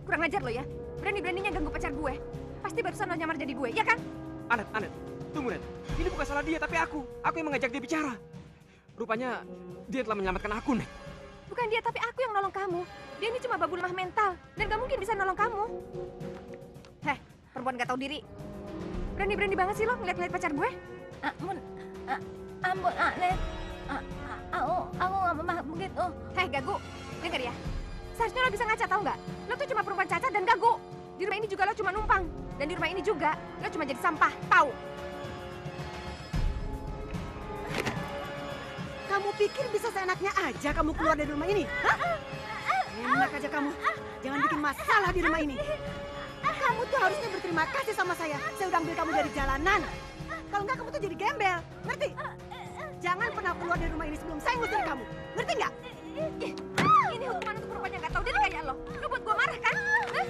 Kurang ajar lo ya. Berani-beraninya ganggu pacar gue. Pasti barusan lo nyamar jadi gue, ya kan? Anet, tunggu Net. Ini bukan salah dia, tapi aku. Aku yang mengajak dia bicara. Rupanya dia telah menyelamatkan aku, Net. Bukan dia, tapi aku yang nolong kamu. Dia ini cuma babu lemah mental, dan gak mungkin bisa nolong kamu. Heh, perempuan gak tahu diri. Berani-berani banget sih lo ngeliat-ngeliat pacar gue. Ampun, Anet. Aku nggak mau begitu. Heh, Gagu, denger ya. Seharusnya lo bisa ngaca, tahu nggak? Lo tuh cuma perempuan cacat dan gagu. Di rumah ini juga lo cuma numpang. Dan di rumah ini juga lo cuma jadi sampah, tahu? Kamu pikir bisa seenaknya aja kamu keluar dari rumah ini? Hah? Enak aja kamu. Jangan bikin masalah di rumah ini. Kamu tuh harusnya berterima kasih sama saya. Saya udah ambil kamu dari jalanan. Kalau enggak kamu tuh jadi gembel. Ngerti? Jangan pernah keluar dari rumah ini sebelum saya ngusir kamu. Ngerti nggak? Ini hukuman untuk perempuan yang nggak tahu diri kayak lo. Lo buat gue marah kan? Hah?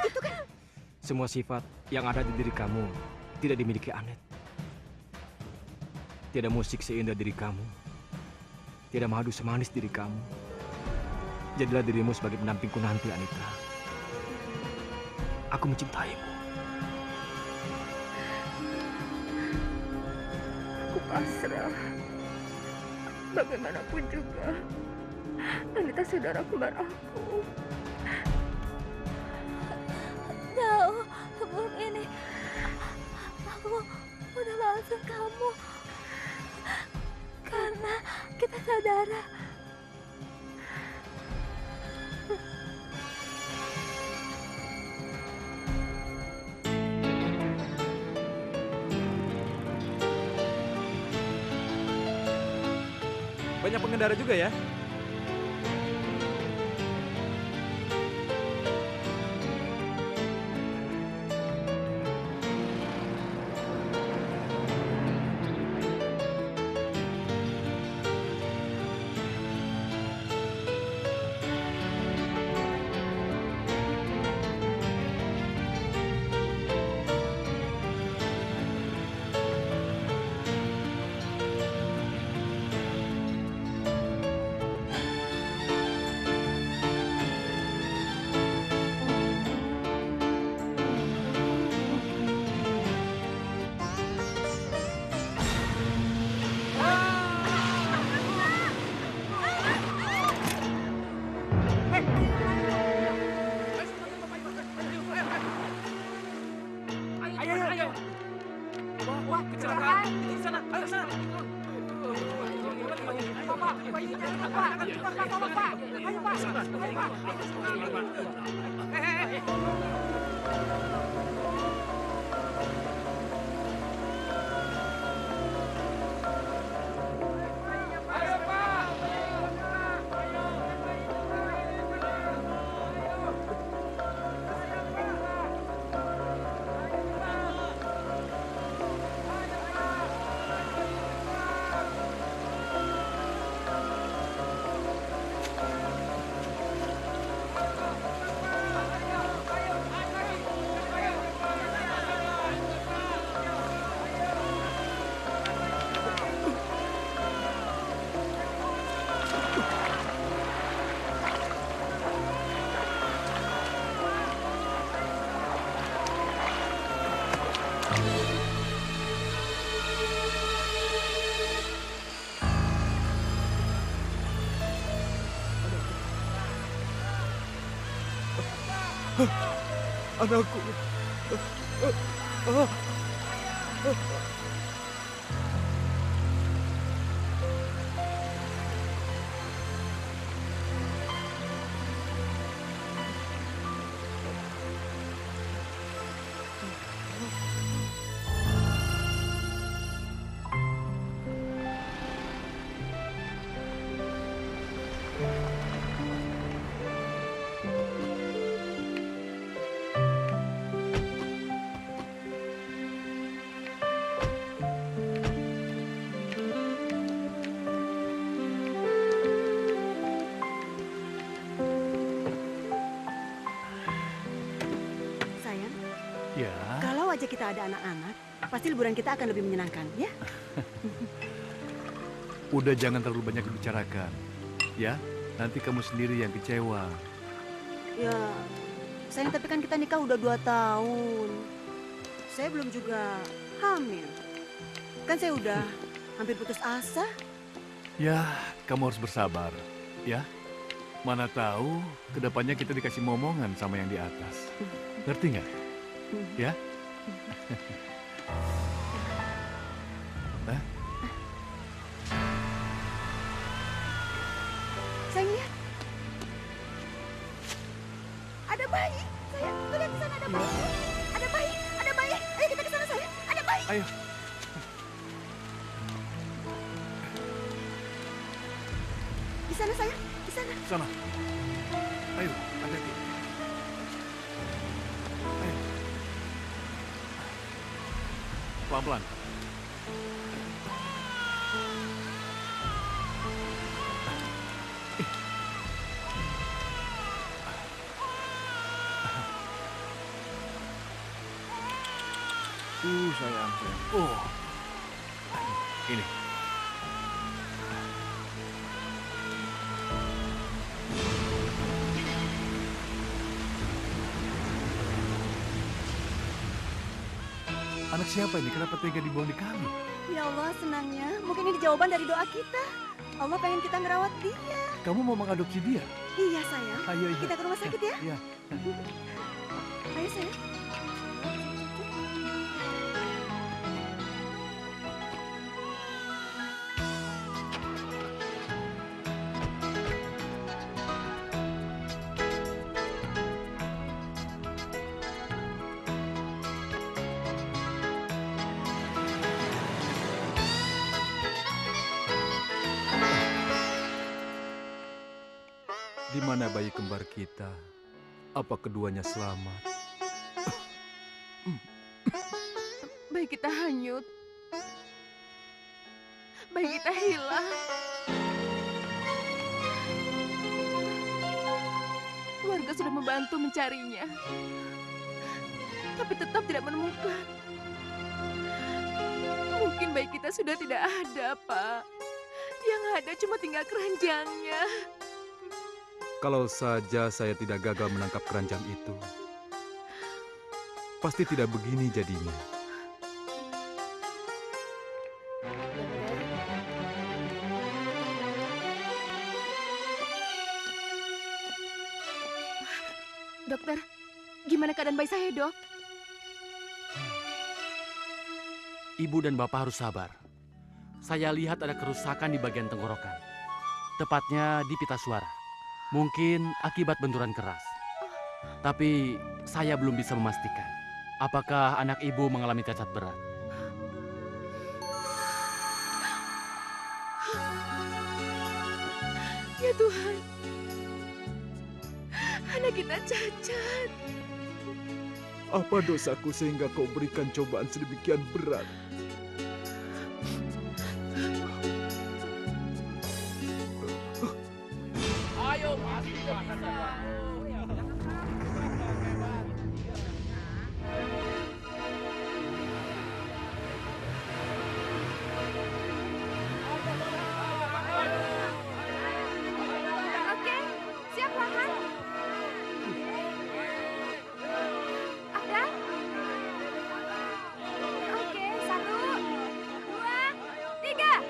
Itu kan Semua sifat yang ada di diri kamu tidak dimiliki Anet. Tidak musik seindah diri kamu. Tidak madu semanis diri kamu. Jadilah dirimu sebagai pendampingku nanti, Anita. Aku mencintaimu. aku pasrah. Bagaimanapun juga, Anita saudara kembar aku. Tahu, sebelum ini aku udah maafin kamu karena kita saudara. Banyak pengendara juga ya? Anakku. aja kita ada anak-anak, pasti liburan kita akan lebih menyenangkan, ya? Udah jangan terlalu banyak dibicarakan. Ya, nanti kamu sendiri yang kecewa. Ya, sayang, tapi kan kita nikah udah 2 tahun. Saya belum juga hamil. Kan saya udah hampir putus asa. Ya, kamu harus bersabar. Ya, mana tahu kedepannya kita dikasih momongan sama yang di atas. Ngerti nggak? Ya? Hah? Sayang, lihat. Ada bayi. Sayang, tuh lihat di sana ada bayi. Ada bayi, ada bayi. Ayo kita ke sana, sayang. Ada bayi. Ayo. Di sana, sayang. Di sana. Sana. Ayo, hati-hati. Ayo. Pelan-pelan. Sayang. Oh. Ini. Anak siapa ini? Kenapa tega dibuang di kami? Ya Allah, senangnya. Mungkin ini jawaban dari doa kita. Allah pengen kita ngerawat dia. Kamu mau mengadopsi dia? Iya, sayang. Ayo, iya. Kita ke rumah sakit ya. Iya. Ayo, sayang. Di mana bayi kembar kita? Apa keduanya selamat? Bayi kita hanyut. Bayi kita hilang. Warga sudah membantu mencarinya. Tapi tetap tidak menemukan. Mungkin bayi kita sudah tidak ada, Pak. Yang ada cuma tinggal keranjangnya. Kalau saja saya tidak gagal menangkap keranjang itu, pasti tidak begini jadinya. Dokter, gimana keadaan bayi saya, Dok? Ibu dan Bapak harus sabar. Saya lihat ada kerusakan di bagian tenggorokan. Tepatnya di pita suara. Mungkin akibat benturan keras. Tapi saya belum bisa memastikan apakah anak ibu mengalami cacat berat. Ya Tuhan, anak kita cacat. Apa dosaku sehingga kau berikan cobaan sedemikian berat? Oke, siap lahan. Ada? Oke, 1, 2, 3.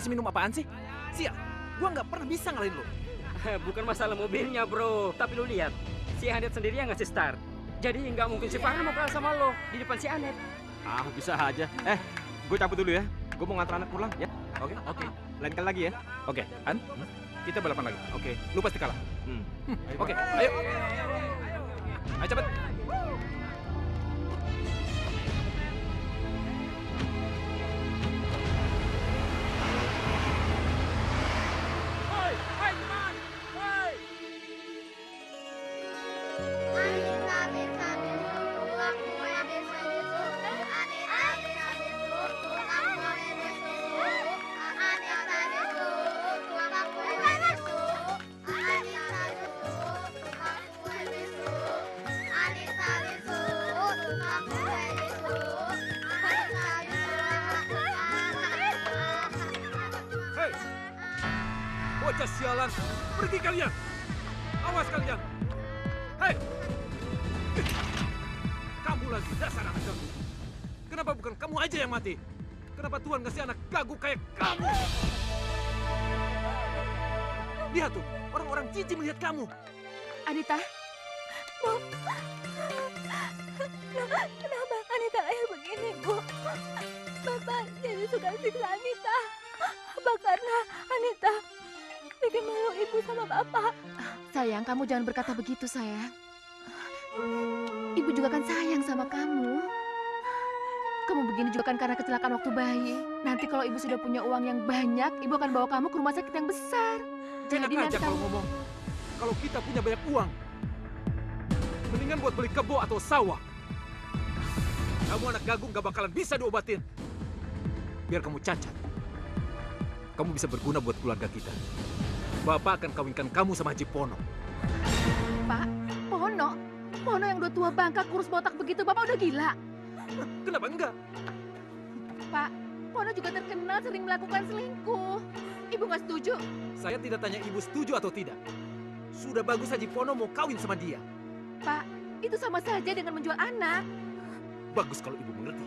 kasih minum apaan sih? Sial, gua nggak pernah bisa ngalahin lo. Bukan masalah mobilnya, bro. Tapi lu lihat, si Anet sendiri yang ngasih start. Jadi nggak mungkin si Farhan mau kalah sama lo di depan si Anet. Ah, bisa aja. Gue cabut dulu ya. Gue mau ngantar anak pulang ya. Oke? Oke. Lain kali lagi ya. Oke, An, kita balapan lagi. Oke. Lu pasti kalah. Hmm. Oke, ayo. Ayo cepet. Hei, bocah sialan, pergi kalian. Awas kalian. Hei, kamu lagi dasar anak gagu. Kenapa bukan kamu aja yang mati? Kenapa Tuhan ngasih anak gagu kayak kamu? Lihat tuh, orang-orang cici melihat kamu. Anita, Bu. Kenapa Anita lahir begini, Bu? Bapak jadi suka siksa Anita. Apa karena Anita bikin malu Ibu sama Bapak? Sayang, kamu jangan berkata begitu, sayang. Ibu juga kan sayang sama kamu. Kamu begini juga kan karena kecelakaan waktu bayi. Nanti kalau Ibu sudah punya uang yang banyak, Ibu akan bawa kamu ke rumah sakit yang besar. Enak Jadi aja nanti kalau kamu... ngomong. Kalau kita punya banyak uang, mendingan buat beli kebo atau sawah. Kamu anak gagung gak bakalan bisa diobatin. Biar kamu cacat. Kamu bisa berguna buat keluarga kita. Bapak akan kawinkan kamu sama Haji Pono. Pak, Pono? Pono yang udah tua bangka, kurus botak begitu, Bapak udah gila. Kenapa enggak? Pak, Pono juga terkenal sering melakukan selingkuh. Ibu nggak setuju? Saya tidak tanya ibu setuju atau tidak. Sudah bagus Haji Pono mau kawin sama dia. Pak, itu sama saja dengan menjual anak. Bagus kalau ibu mengerti.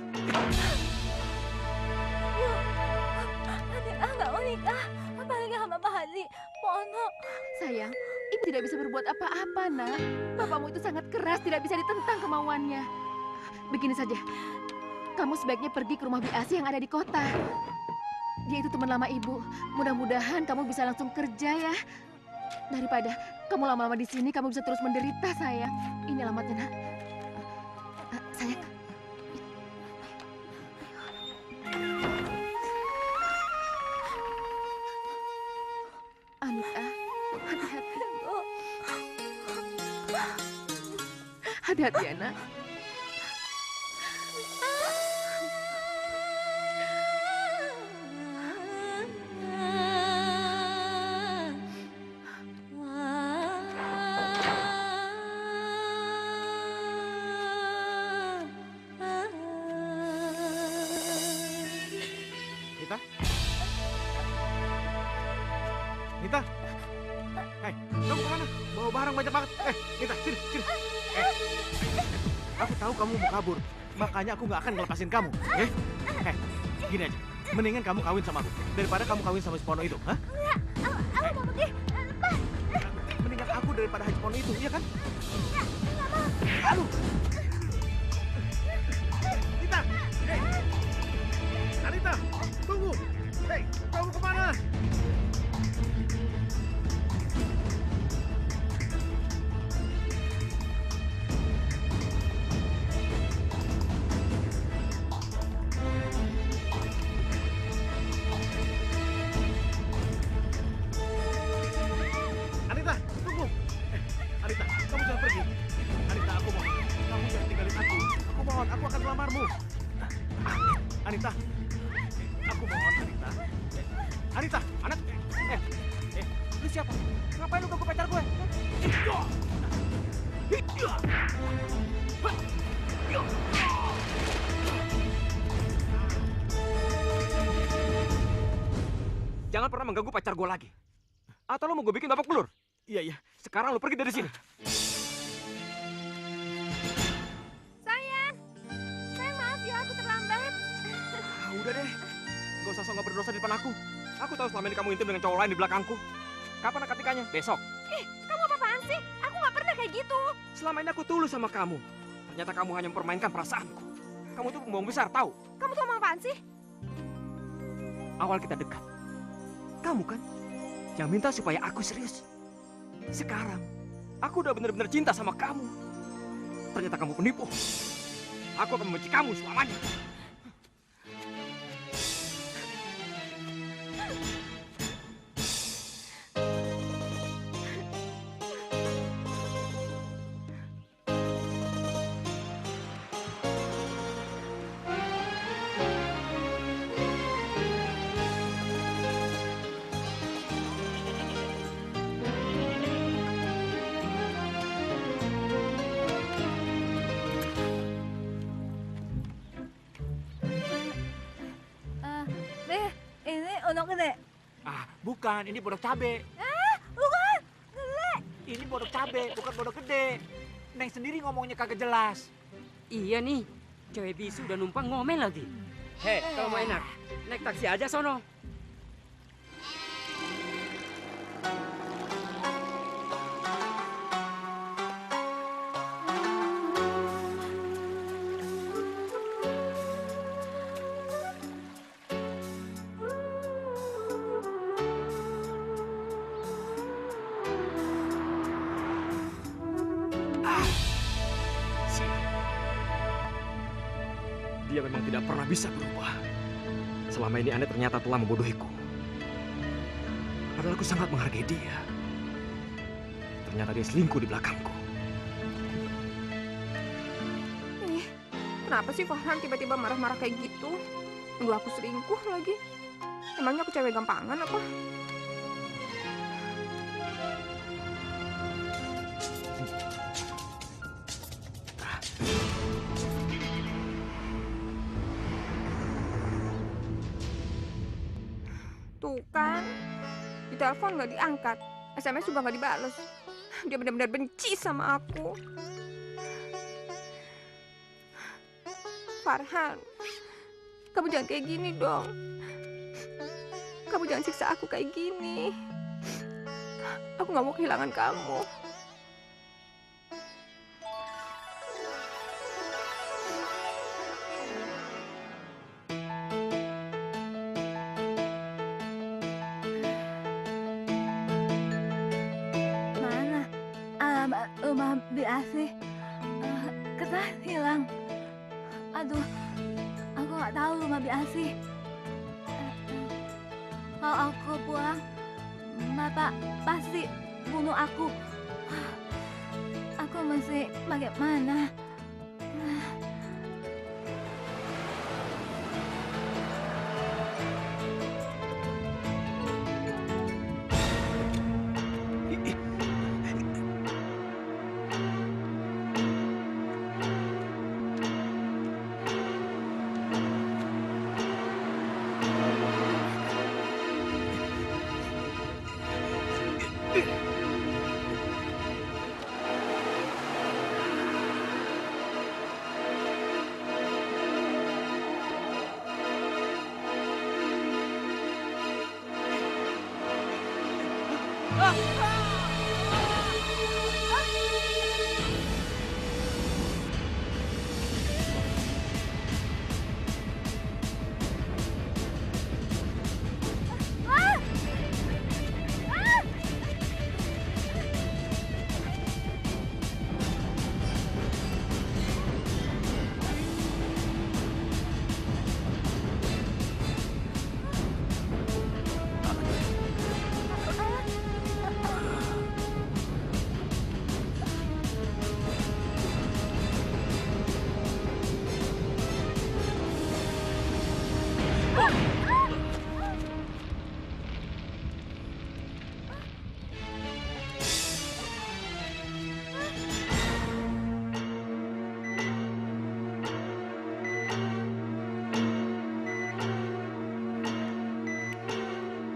Anita nggak mau nikah, apalagi sama Pak Haji Pono. Sayang, ibu tidak bisa berbuat apa-apa, nak. Bapakmu itu sangat keras, tidak bisa ditentang kemauannya. Begini saja, kamu sebaiknya pergi ke rumah Biasi yang ada di kota. Dia itu teman lama ibu. Mudah-mudahan kamu bisa langsung kerja ya. Daripada kamu lama-lama di sini, kamu bisa terus menderita, sayang. Ini alamatnya, nak. Sayang. Anita, hati-hati. Hati-hati, anak. Nita? Nita? Hei, kamu kemana? Bawa barang banyak banget. Nita, sini, sini. Aku tahu kamu mau kabur. Makanya aku nggak akan ngelepasin kamu. Gini aja. Mendingan kamu kawin sama aku. Daripada kamu kawin sama si Pono itu. Hah? Aku mau pergi. Lepas. Mendingan aku daripada Haji Pono itu, iya kan? Aduh! Nita! Hei! Anita! Tunggu! Hei! Kamu kemana? Anita, tunggu! Anita, kamu jangan pergi. Anita, aku mohon. Kamu jangan tinggalin aku. Aku mohon, aku akan melamarmu. Anita, aku mohon, Anita. Anita, anak. Lu siapa? Ngapain lu ganggu pacar gue? Jangan pernah mengganggu pacar gue lagi. Atau lu mau gue bikin babak belur? Iya, iya. Sekarang lu pergi dari sini. Sayang, maaf ya aku terlambat. Udah deh. Gak usah sok gak berdosa di depan aku. Aku tahu selama ini kamu intim dengan cowok lain di belakangku. Kapan akad nikahnya? Besok. Kamu apa-apaan sih? Aku nggak pernah kayak gitu. Selama ini aku tulus sama kamu. Ternyata kamu hanya mempermainkan perasaanku. Kamu tuh pembohong besar, tahu? Kamu tuh ngomong apaan sih? Awal kita dekat. Kamu kan yang minta supaya aku serius. Sekarang, aku udah benar-benar cinta sama kamu. Ternyata kamu penipu. Aku akan membenci kamu selamanya. Deh, ini untuk gede. Ah, bukan, ini bodok cabe. Bukan. Ini bodok cabe, bukan bodok gede. Neng sendiri ngomongnya kagak jelas. Iya nih, cewek bisu udah numpang ngomel lagi. Hei, kalau mau enak, naik taksi aja sono. Dia memang tidak pernah bisa berubah. Selama ini Anet ternyata telah membodohiku. Padahal aku sangat menghargai dia. Ternyata dia selingkuh di belakangku. Kenapa sih Farhan tiba-tiba marah-marah kayak gitu? Nuduh aku selingkuh lagi. Emangnya aku cewek gampangan apa? Tuh kan, di telepon nggak diangkat, SMS juga nggak dibales. Dia benar-benar benci sama aku. Farhan, kamu jangan kayak gini dong. Kamu jangan siksa aku kayak gini. Aku nggak mau kehilangan kamu. Mana alamat rumah Biasih? Kertas hilang. Aduh, aku nggak tahu rumah Biasih. Kalau aku pulang, Bapak pasti bunuh aku. Aku mesti bagaimana?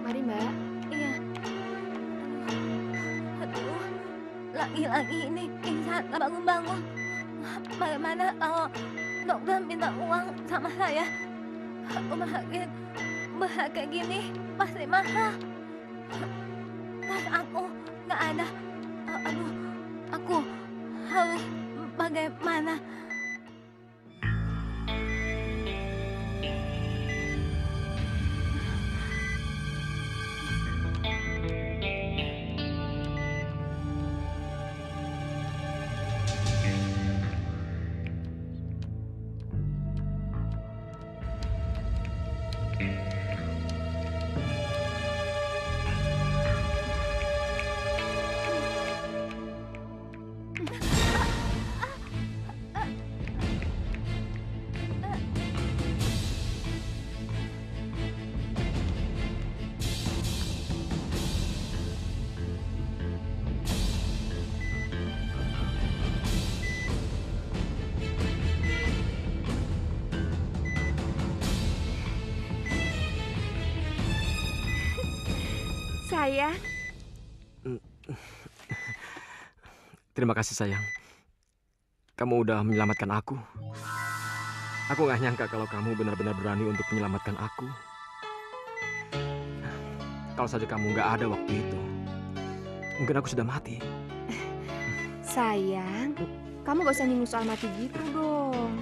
Mari Mbak. Iya. Aduh, lagi-lagi ini pingsan, nggak bangun-bangun. Bagaimana kalau dokter minta uang sama saya? Rumah sakit berharga kayak gini. pasti mahal. Tas aku nggak ada. Aduh, aku harus bagaimana? Sayang, Terima kasih sayang. Kamu udah menyelamatkan aku. Aku nggak nyangka kalau kamu benar-benar berani untuk menyelamatkan aku. Kalau saja kamu nggak ada waktu itu, mungkin aku sudah mati. sayang, kamu gak usah nyinggung soal mati gitu dong.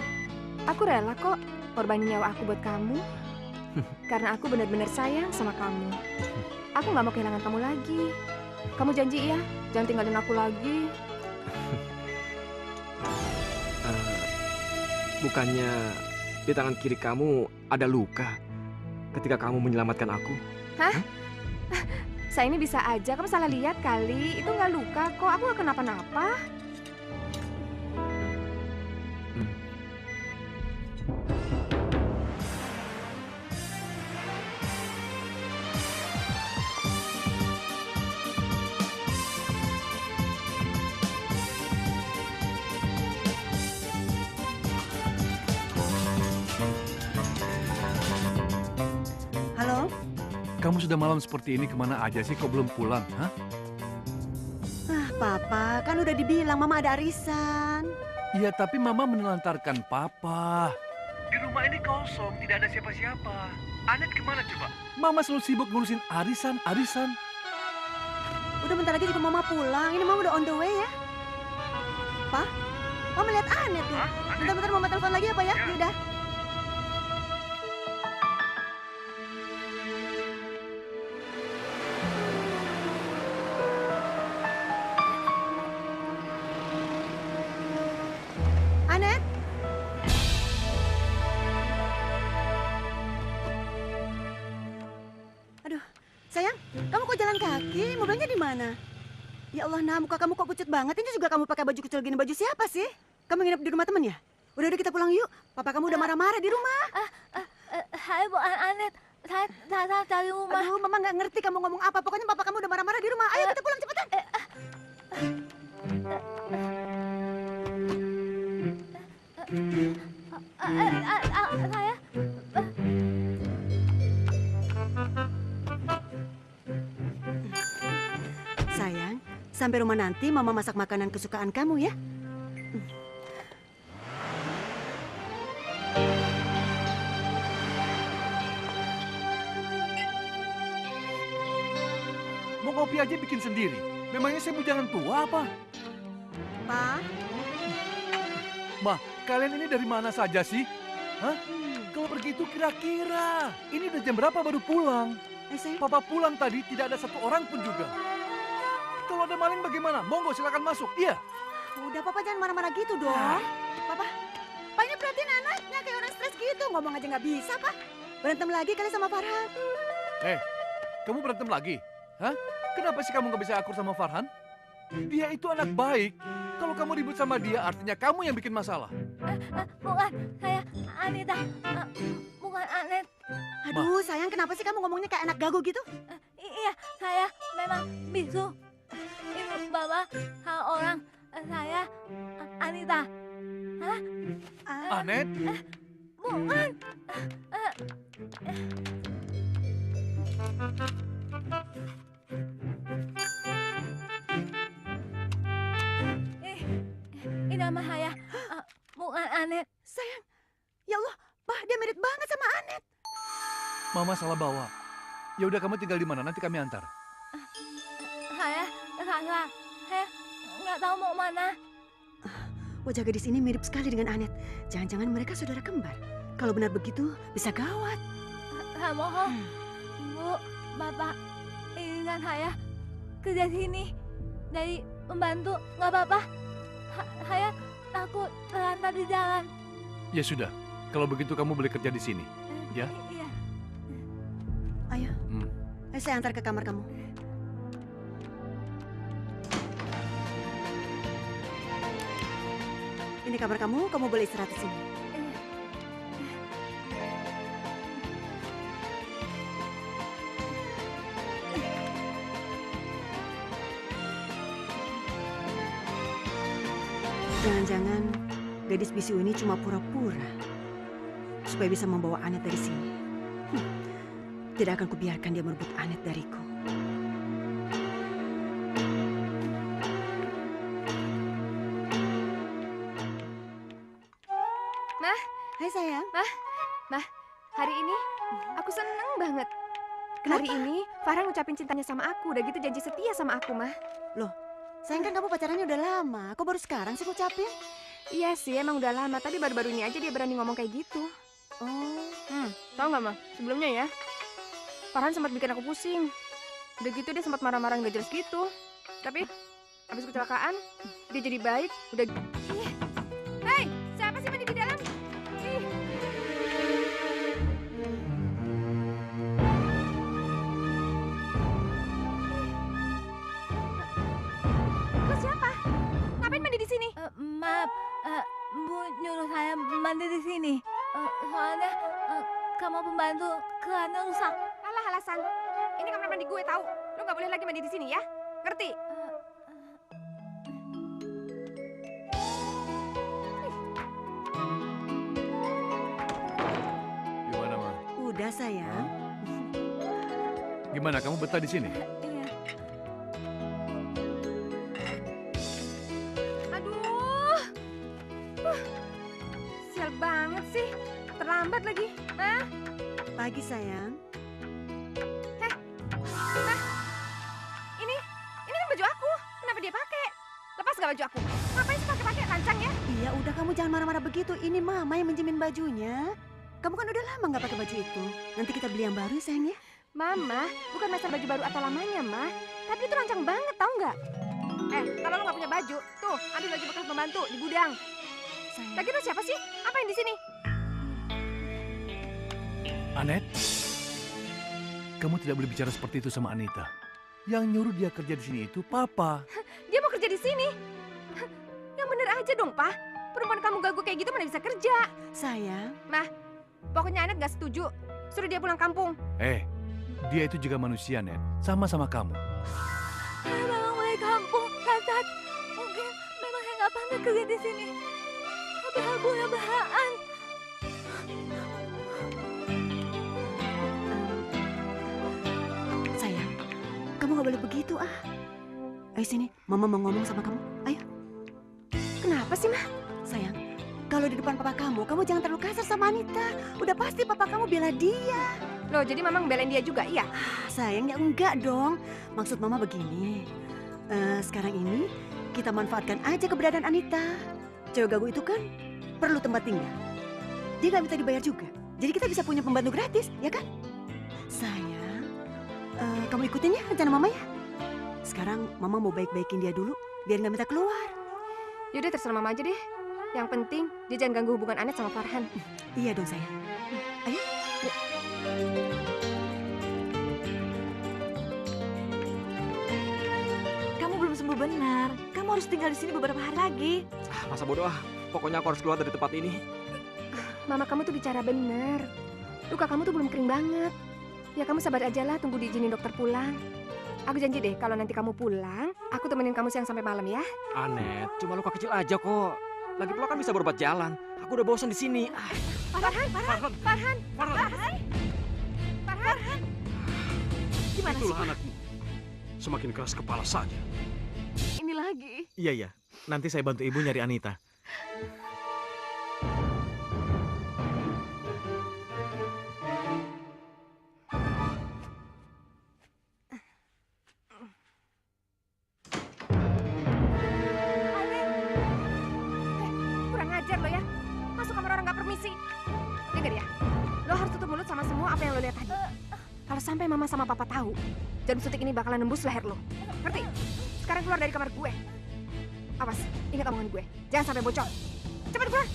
Aku rela kok korbanin nyawa aku buat kamu. Karena aku benar-benar sayang sama kamu. Aku nggak mau kehilangan kamu lagi. Kamu janji ya, jangan tinggalin aku lagi. Bukannya di tangan kiri kamu ada luka ketika kamu menyelamatkan aku? Hah? Saya ini bisa aja, kamu salah lihat kali. Itu nggak luka kok, aku nggak kenapa-napa. Halo? Kamu sudah malam seperti ini kemana aja sih? Kok belum pulang? Hah? Papa, kan udah dibilang Mama ada arisan. Iya, tapi Mama menelantarkan Papa. Di rumah ini kosong, tidak ada siapa-siapa. Anet kemana coba? Mama selalu sibuk ngurusin arisan. Udah bentar lagi juga Mama pulang. Ini Mama udah on the way ya. Pa? Mama lihat Anet tuh. Bentar-bentar Mama telepon lagi apa ya? Yaudah. Anet? Aduh, sayang, kamu kok jalan kaki? Mobilnya di mana? Ya Allah, nah muka kamu kok pucat banget. Ini juga kamu pakai baju kecil gini, baju siapa sih? Kamu nginep di rumah temen ya? Udah kita pulang yuk. Papa kamu udah marah-marah di rumah. Saya bukan Anet. Saya dari rumah. Aduh, Mama nggak ngerti kamu ngomong apa. Pokoknya papa kamu udah marah-marah di rumah. Ayo kita pulang cepetan. Saya Sayang, sampai rumah nanti Mama masak makanan kesukaan kamu ya. Mau kopi aja bikin sendiri. Memangnya saya mau jalan tua apa? Pa, Ma, kalian ini dari mana saja sih? Hah? Kalau pergi itu kira-kira. Ini udah jam berapa baru pulang? sayang. Papa pulang tadi tidak ada satu orang pun juga. Kalau ada maling bagaimana? Monggo silakan masuk. Iya. Udah Papa jangan marah-marah gitu dong. Papa ini perhatiin anaknya kayak orang stres gitu. Ngomong aja nggak bisa, Pak. Berantem lagi kali sama Farhan. Kamu berantem lagi? Hah? Kenapa sih kamu nggak bisa akur sama Farhan? Dia itu anak baik. Kalau kamu ribut sama dia, artinya kamu yang bikin masalah. bukan saya Anita. Bukan Anet. Aduh, sayang kenapa sih kamu ngomongnya kayak anak gagu gitu? Iya, saya memang bisu. Ibu bapak hal orang. Saya Anita. Hah? Anet? Bukan. Ini nama saya. Bukan Anet. Sayang, ya Allah, Pak dia mirip banget sama Anet. Mama salah bawa. Ya udah kamu tinggal di mana? Nanti kami antar. Saya nggak tahu mau mana. Wajah gadis ini mirip sekali dengan Anet. Jangan-jangan mereka saudara kembar. Kalau benar begitu, bisa gawat. Mohon, Bu, Bapak, izinkan saya kerja sini dari pembantu, nggak apa-apa. Saya takut terlantar di jalan. Ya sudah, kalau begitu kamu boleh kerja di sini. Ya? Iya. Ayo, Hmm. ayo saya antar ke kamar kamu. Ini kamar kamu boleh istirahat di sini. Jangan-jangan gadis bisu ini cuma pura-pura supaya bisa membawa Anet dari sini. Tidak akan kubiarkan dia merebut Anet dariku. Mah. Hai sayang. Hari ini aku seneng banget. Kenapa? Hari ini Farhan ngucapin cintanya sama aku, udah gitu janji setia sama aku, Mah. Sayang kan kamu pacarannya udah lama. Kok baru sekarang sih ngucapin? Iya sih, emang udah lama, tapi baru-baru ini aja dia berani ngomong kayak gitu. Oh, Tahu nggak, Mah? Sebelumnya ya, Farhan sempat bikin aku pusing. Udah gitu dia sempat marah-marah nggak jelas gitu. Tapi habis kecelakaan, dia jadi baik. Udah. Ih. Hei, siapa sih mandi di dalam? Ih. Lo siapa? Ngapain mandi di sini? Maaf, Bu nyuruh saya mandi di sini. Soalnya kamar pembantu kerannya rusak. Alah alasan. Ini kamar mandi gue tahu. Lo nggak boleh lagi mandi di sini ya. Ngerti? Gimana, Ma? udah sayang. Gimana, kamu betah di sini? Iya. Aduh. Sial banget sih. Terlambat lagi. Hah? Pagi sayang. Ini kan baju aku. Kenapa dia pakai? Lepas gak baju aku? Ngapain sih pakai lancang ya? Iya udah kamu jangan marah-marah begitu. Ini mama yang minjemin bajunya. Kamu kan udah lama nggak pakai baju itu. Nanti kita beli yang baru ya, sayang ya. Mama, bukan masalah baju baru atau lamanya, Ma. Tapi itu lancang banget, tau nggak? Kalau lo nggak punya baju, tuh ambil baju bekas pembantu di gudang. Sayang. Lagi lo siapa sih? Apa yang di sini? Anet, kamu tidak boleh bicara seperti itu sama Anita. Yang nyuruh dia kerja di sini itu Papa. Dia mau kerja di sini. Yang bener aja dong, Pak. Perempuan kamu gagu kayak gitu mana bisa kerja? Sayang. Pokoknya Anet nggak setuju. Suruh dia pulang kampung. Dia itu juga manusia, Net. Sama-sama kamu. Saya memang mulai kampung, Cacat. Mungkin memang saya nggak pantas kerja di sini. Tapi aku punya belahan. Sayang, kamu nggak boleh begitu ah. Ayo sini, mama mau ngomong sama kamu. Ayo. Kenapa sih, Ma? Sayang, kalau di depan papa kamu jangan terlalu kasar sama Anita. Udah pasti papa kamu bela dia. Loh, jadi Mama ngebelain dia juga, iya? Sayang, ya enggak dong. Maksud mama begini. Sekarang ini kita manfaatkan aja keberadaan Anita. Cewek gagu itu kan perlu tempat tinggal. Dia nggak minta dibayar juga. Jadi kita bisa punya pembantu gratis, ya kan? Sayang, kamu ikutin ya rencana mama ya. Sekarang mama mau baik-baikin dia dulu, biar nggak minta keluar. Yaudah terserah Mama aja deh. Yang penting dia jangan ganggu hubungan Anet sama Farhan. Iya dong sayang. Ayo. Yuk. Kamu belum sembuh benar. Kamu harus tinggal di sini beberapa hari lagi. Masa bodoh ah. Pokoknya aku harus keluar dari tempat ini. Mama kamu tuh bicara bener. Luka kamu tuh belum kering banget. Ya kamu sabar aja lah, tunggu diizinin dokter pulang. Aku janji deh kalau nanti kamu pulang, aku temenin kamu siang sampai malam ya. Anet, cuma luka kecil aja kok. Lagi pula kan bisa berobat jalan. Aku udah bosan di sini. Farhan. Gimana Itulah sih? anakmu. Semakin keras kepala saja. Ini lagi. Iya. Nanti saya bantu ibu nyari Anita. sampai mama sama papa tahu, jarum suntik ini bakalan nembus leher lo. Ngerti? Sekarang keluar dari kamar gue. Awas, ingat omongan gue. Jangan sampai bocor. Cepat keluar.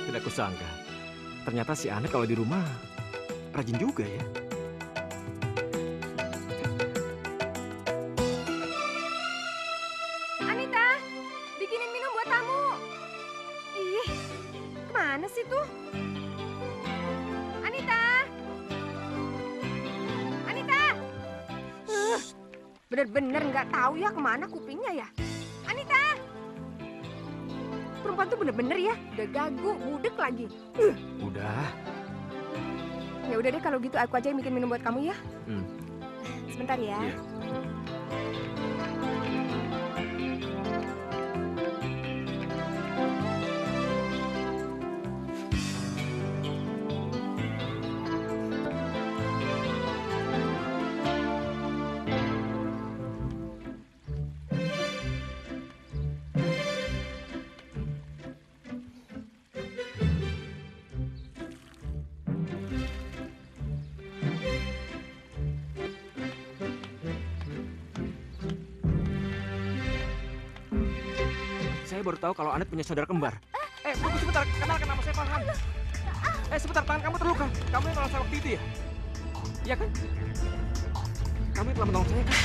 Tidak kusangka. Ternyata si Anet kalau di rumah rajin juga ya. Anita, bikinin minum buat tamu. Ih, kemana sih tuh? Anita! Anita! Bener-bener nggak tahu ya kemana kupingnya ya. Anita! Perempuan tuh bener-bener ya, udah gagu, budek lagi. Udah. Ya udah deh kalau gitu aku aja yang bikin minum buat kamu ya. Sebentar ya. Iya. Saya baru tahu kalau Anet punya saudara kembar. Tunggu sebentar, kenalkan nama saya Farhan. Sebentar, tangan kamu terluka. Kamu yang nolong saya waktu itu ya? Iya kan? Kamu yang telah menolong saya kan?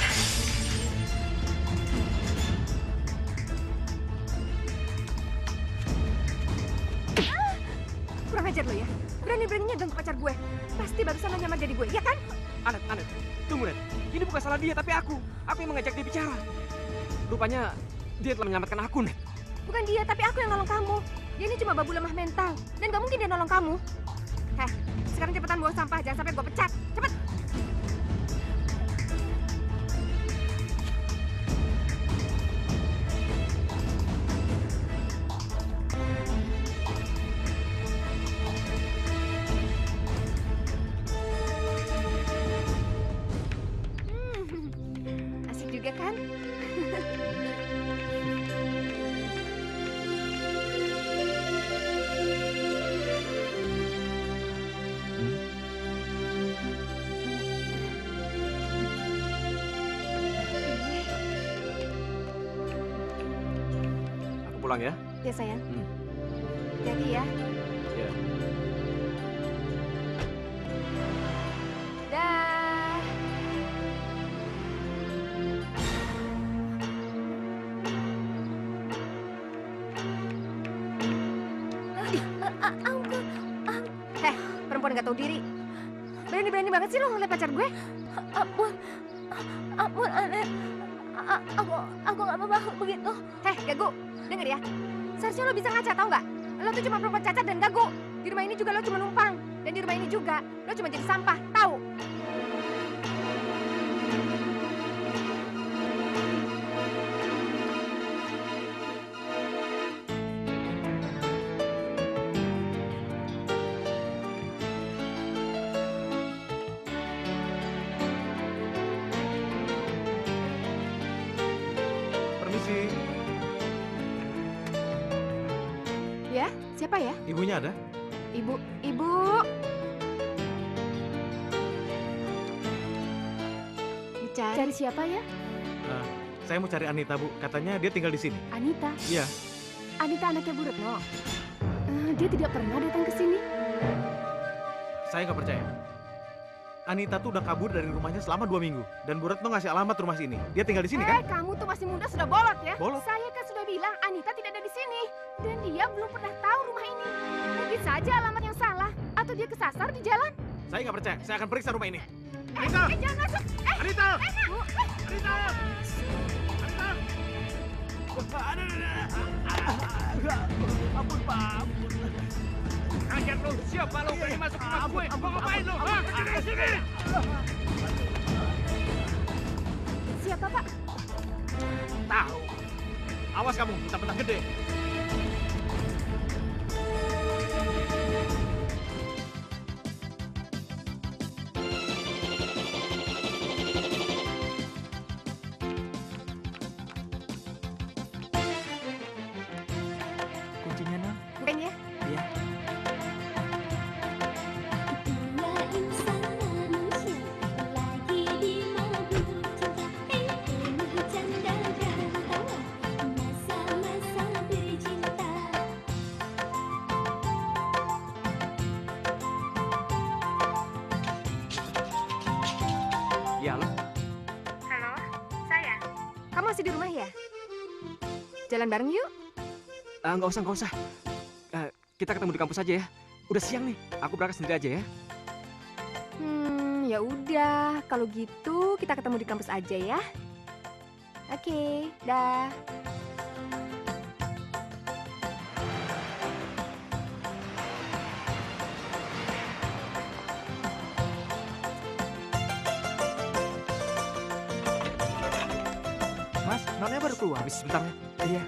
Kurang ajar lo ya. Berani-beraninya ganggu pacar gue. Pasti barusan lo nyamar jadi gue, ya kan? Anet, tunggu Net. Ini bukan salah dia, tapi aku. Aku yang mengajak dia bicara. Rupanya dia telah menyelamatkan aku, Net. Bukan dia, tapi aku yang nolong kamu. Dia ini cuma babu lemah mental. Dan gak mungkin dia nolong kamu. Sekarang cepetan buang sampah. Jangan sampai gue pecat. Cepet. Asik juga kan? Aku pulang ya. Ya sayang. Jadi ya. Ya. Dah. Perempuan gak tahu diri. Berani-berani banget sih lo ngeliat pacar gue. Ampun, Anet. Aku nggak mau makhluk begitu. Gagu, denger ya. Seharusnya lo bisa ngaca, tau nggak? Lo tuh cuma perempuan cacat dan gagu. Di rumah ini juga lo cuma numpang. Dan di rumah ini juga lo cuma jadi sampah, tahu? Permisi, Ya, siapa ya? ibunya ada? Ibu. Cari siapa ya? Saya mau cari Anita, Bu. Katanya dia tinggal di sini. Anita. Iya. Anita anaknya Bu Retno. Dia tidak pernah datang ke sini. Saya nggak percaya. Anita tuh udah kabur dari rumahnya selama 2 minggu. Dan Bu Retno ngasih alamat rumah sini. Dia tinggal di sini kan? Kamu tuh masih muda sudah bolot ya? Bolot? Saya kan sudah bilang Anita tidak ada di sini. Dan dia belum pernah tahu rumah ini. Mungkin saja alamat yang salah. Atau dia kesasar di jalan. Saya nggak percaya. Saya akan periksa rumah ini. Anita! Jangan masuk. Anita! Bu. Anita! Anita! Ampun, Pak. Ampun. Kaget lu, siapa lu berani masuk rumah gue? Mau ngapain lu? Hah? Sini, sini! Bapak. Tahu. Awas kamu, mentang-mentang gede. Kuncinya, Nang. Bukain ya. Iya. Iya, halo. Halo, saya. Kamu masih di rumah ya? Jalan bareng yuk. Nggak usah. Kita ketemu di kampus aja ya. Udah siang nih. Aku berangkat sendiri aja ya. Ya udah. Kalau gitu kita ketemu di kampus aja ya. Oke, dah. Mas, nonnya baru keluar. Habis sebentar ya. Iya.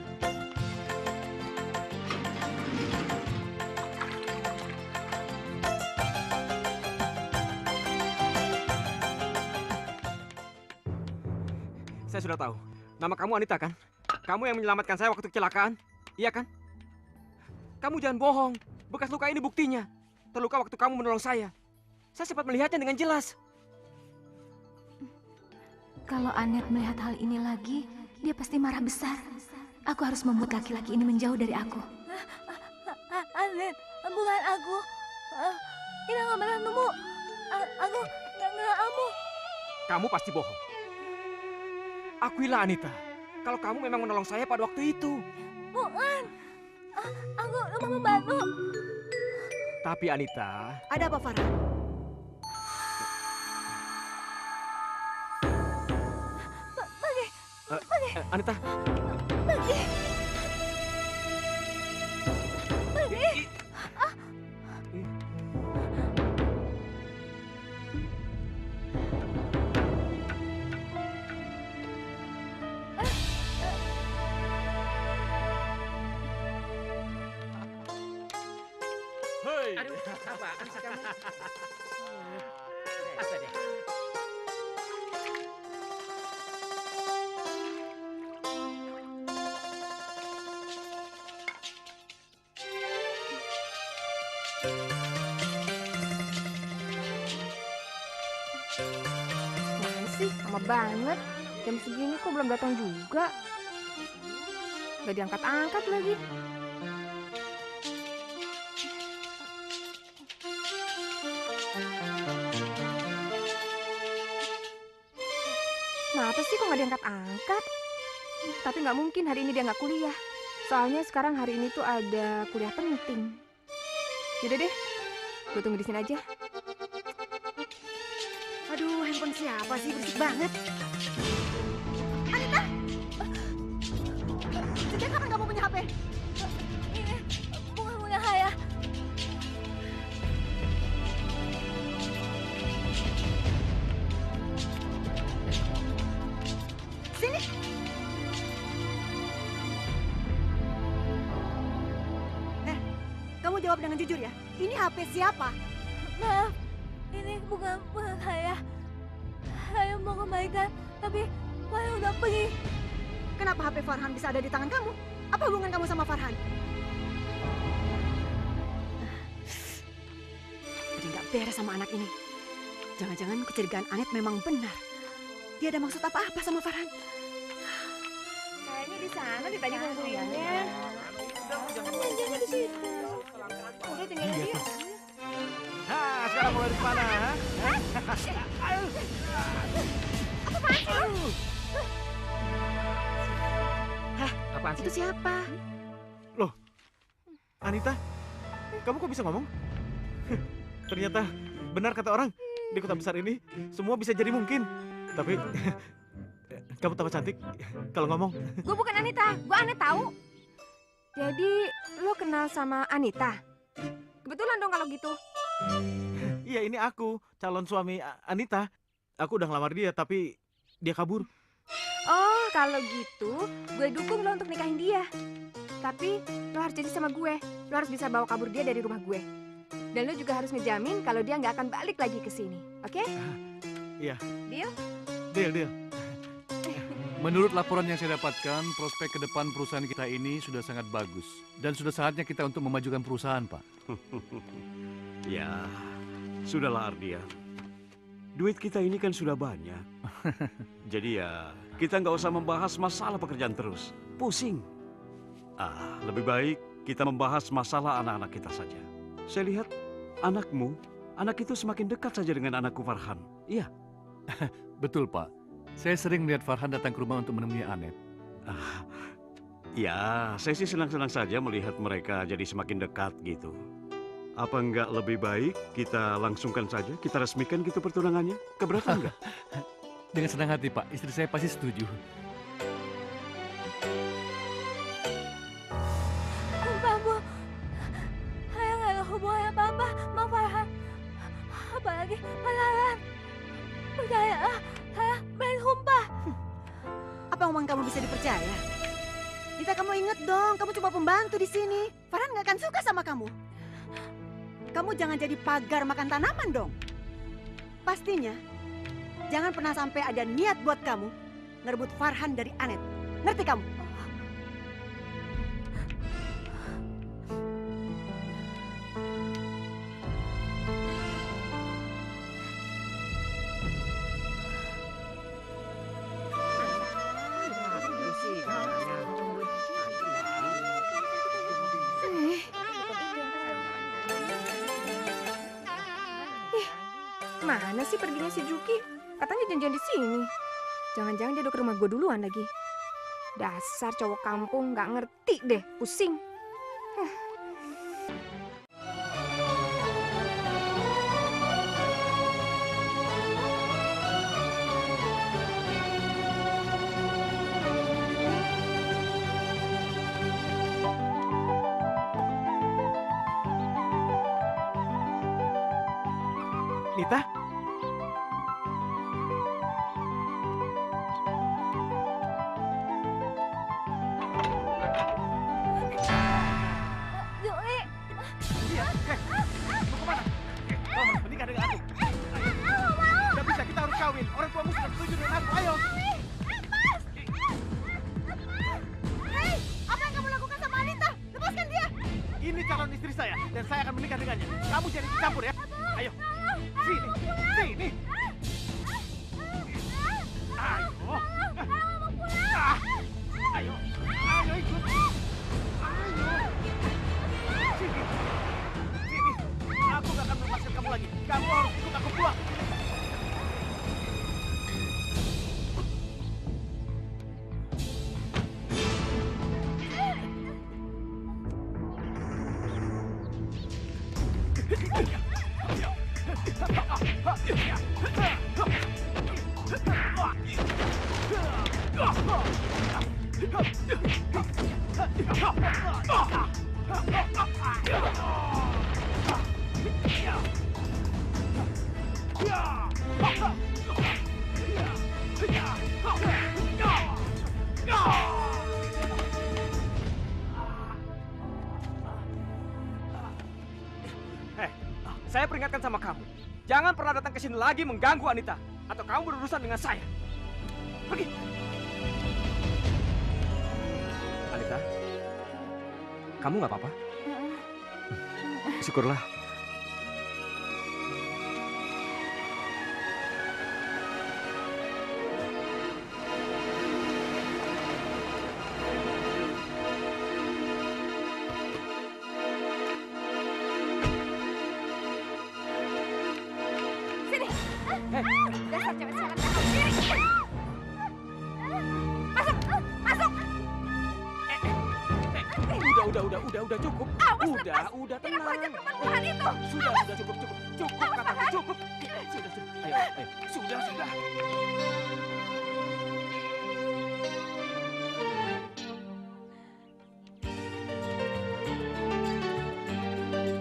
Saya sudah tahu. Nama kamu Anita kan? Kamu yang menyelamatkan saya waktu kecelakaan? Iya kan? Kamu jangan bohong. Bekas luka ini buktinya. Terluka waktu kamu menolong saya. Saya sempat melihatnya dengan jelas. Kalau Anet melihat hal ini lagi, dia pasti marah besar. Aku harus membuat laki-laki ini menjauh dari aku. Anet, bukan aku. Kita nggak pernah nemu. Aku nggak kamu. Kamu pasti bohong. Akuilah Anita. Kalau kamu memang menolong saya pada waktu itu. Bukan. Aku cuma membantu. Tapi Anita, Ada apa, Farhan? Anita. Pergi. Hei. Aduh, apaan sih kamu? Apa deh? Mana sih? Lama banget. Jam segini kok belum datang juga? Gak diangkat-angkat lagi. Kenapa sih kok gak diangkat-angkat? Tapi nggak mungkin hari ini dia nggak kuliah. Soalnya sekarang hari ini tuh ada kuliah penting. Yaudah deh, gue tunggu di sini aja. Aduh, handphone siapa sih? Berisik banget. Sejak kapan kamu punya HP? Ini bukan punya saya. Sini. Kamu jawab dengan jujur ya. Ini HP siapa? Maaf, ini bukan saya. Saya mau kembalikan, tapi saya udah pergi. Kenapa HP Farhan bisa ada di tangan kamu? Apa hubungan kamu sama Farhan? Jadi nggak beres sama anak ini. Jangan-jangan kecurigaan Anet memang benar. Dia ada maksud apa-apa sama Farhan? Kayaknya di sana di tadi kuliahnya. Jangan di situ. Udah tinggal aja yuk. Hah, sekarang mulai di mana? Apaan Itu sih? siapa? Anita, kamu kok bisa ngomong? Ternyata benar kata orang, di kota besar ini semua bisa jadi mungkin. Tapi kamu tambah cantik kalau ngomong. Gue bukan Anita, gue Anet tahu. Jadi lo kenal sama Anita? Kebetulan dong kalau gitu. Iya, ini aku, calon suami Anita. Aku udah ngelamar dia, tapi dia kabur. Kalau gitu, gue dukung lo untuk nikahin dia. Tapi lo harus jadi sama gue. Lo harus bisa bawa kabur dia dari rumah gue. Dan lo juga harus ngejamin kalau dia nggak akan balik lagi ke sini. Oke? Iya. Deal? Deal. Menurut laporan yang saya dapatkan, prospek ke depan perusahaan kita ini sudah sangat bagus. Dan sudah saatnya kita untuk memajukan perusahaan, Pak. Ya, sudahlah Ardian. Duit kita ini kan sudah banyak. Jadi ya, kita nggak usah membahas masalah pekerjaan terus. Pusing. Lebih baik kita membahas masalah anak-anak kita saja. Saya lihat anak itu semakin dekat saja dengan anakku Farhan. Iya. Betul, Pak. Saya sering melihat Farhan datang ke rumah untuk menemui Anet. Ya, saya sih senang-senang saja melihat mereka jadi semakin dekat gitu. Apa enggak lebih baik kita langsungkan saja, kita resmikan gitu pertunangannya? Keberatan enggak? Dengan senang hati, Pak. Istri saya pasti setuju. Kamu, saya nggak ada hubungan apa-apa sama Farhan. Apalagi pacaran. Percayalah, saya main sumpah. Apa omong kamu bisa dipercaya? Nita, kamu inget dong, kamu cuma pembantu di sini. Farhan nggak akan suka sama kamu. Kamu jangan jadi pagar makan tanaman dong. Pastinya, jangan pernah sampai ada niat buat kamu ngerebut Farhan dari Anet. Ngerti kamu? Mana sih perginya si Juki? Katanya janjian di sini. Jangan-jangan dia udah ke rumah gue duluan lagi. Dasar cowok kampung, nggak ngerti deh, pusing. Nita? Juli, Iya, mau kemana? Kau harus menikah dengan aku. Ayo. Tidak bisa, kita harus kawin. Orang tuamu sudah setuju dengan aku, ayo. Hei, apa yang kamu lakukan sama Anita? Lepaskan dia! Ini calon istri saya, dan saya akan menikah dengannya. Kamu jangan ikut campur ya. Ayo, sini, sini. Ayo. Ayo, ayo ikut. Ayo. Sini, sini. Aku gak akan melepaskan kamu lagi. Kamu harus ikut aku pulang. Saya peringatkan sama kamu. Jangan pernah datang ke sini lagi mengganggu Anita. Atau kamu berurusan dengan saya. Pergi. Anita, kamu nggak apa-apa? Syukurlah. Dasar cewek sialan, gak tahu diri. Masuk, masuk. Udah cukup. Awas, Udah, Jangan tenang. bajak perempuan itu. Sudah cukup kataku cukup. Sudah. Ayo, sudah.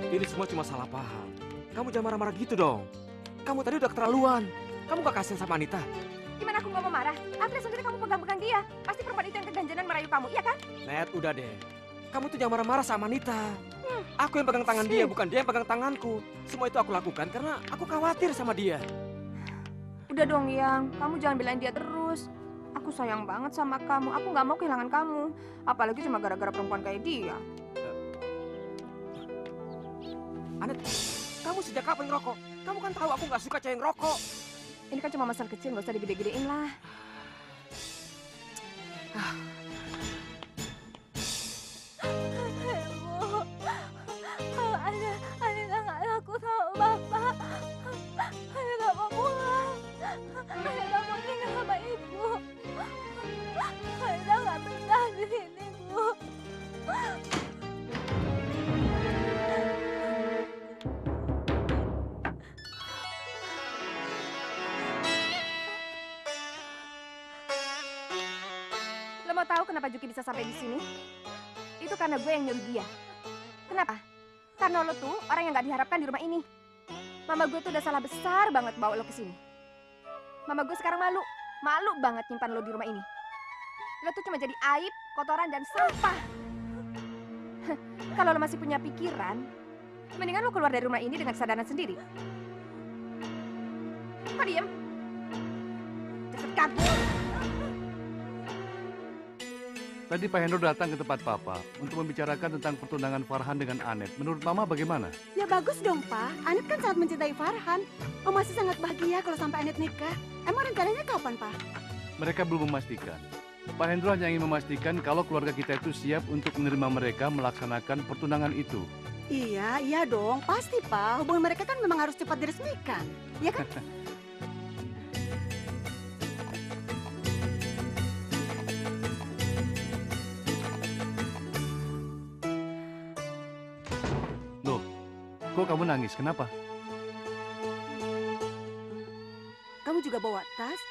Ini semua cuma salah paham. Kamu jangan marah-marah gitu dong. Kamu tadi udah keterlaluan. Kamu gak kasihan sama Anita? Gimana aku nggak mau marah? Aku lihat sendiri kamu pegang-pegang dia. dia. Pasti perempuan itu yang keganjanan merayu kamu, iya kan? Net, udah deh. Kamu tuh jangan marah-marah sama Anita. Aku yang pegang tangan dia, bukan dia yang pegang tanganku. Semua itu aku lakukan karena aku khawatir sama dia. Udah dong, Yang. Kamu jangan belain dia terus. Aku sayang banget sama kamu. Aku nggak mau kehilangan kamu. Apalagi cuma gara-gara perempuan kayak dia. Anet, kamu sejak kapan ngerokok? Kamu kan tahu aku nggak suka cewek ngerokok. Ini kan cuma masalah kecil, nggak usah digede-gedein lah. Ibu, kalau Anita nggak laku sama Bapak, Anita mau pulang. Anita mau tinggal sama Ibu. Anita nggak betah di sini, Bu. Lo mau tahu kenapa Juki bisa sampai di sini? Itu karena gue yang nyuruh dia. Kenapa? Karena lo tuh orang yang nggak diharapkan di rumah ini. Mama gue tuh udah salah besar banget bawa lo ke sini. Mama gue sekarang malu banget nyimpan lo di rumah ini. Lo tuh cuma jadi aib, kotoran dan sampah. Kalau lo masih punya pikiran, mendingan lo keluar dari rumah ini dengan kesadaran sendiri. Kok diem? Cepet kabur. Tadi Pak Hendro datang ke tempat Papa untuk membicarakan tentang pertunangan Farhan dengan Anet. Menurut Mama bagaimana? Ya bagus dong, Pak. Anet kan sangat mencintai Farhan. Om masih sangat bahagia kalau sampai Anet nikah. Emang rencananya kapan, Pak? Mereka belum memastikan. Pak Hendro hanya ingin memastikan kalau keluarga kita itu siap untuk menerima mereka melaksanakan pertunangan itu. Iya dong. Pasti, Pak. Hubungan mereka kan memang harus cepat diresmikan. Ya kan? Loh, kok kamu nangis? Kenapa? Kamu juga bawa tas?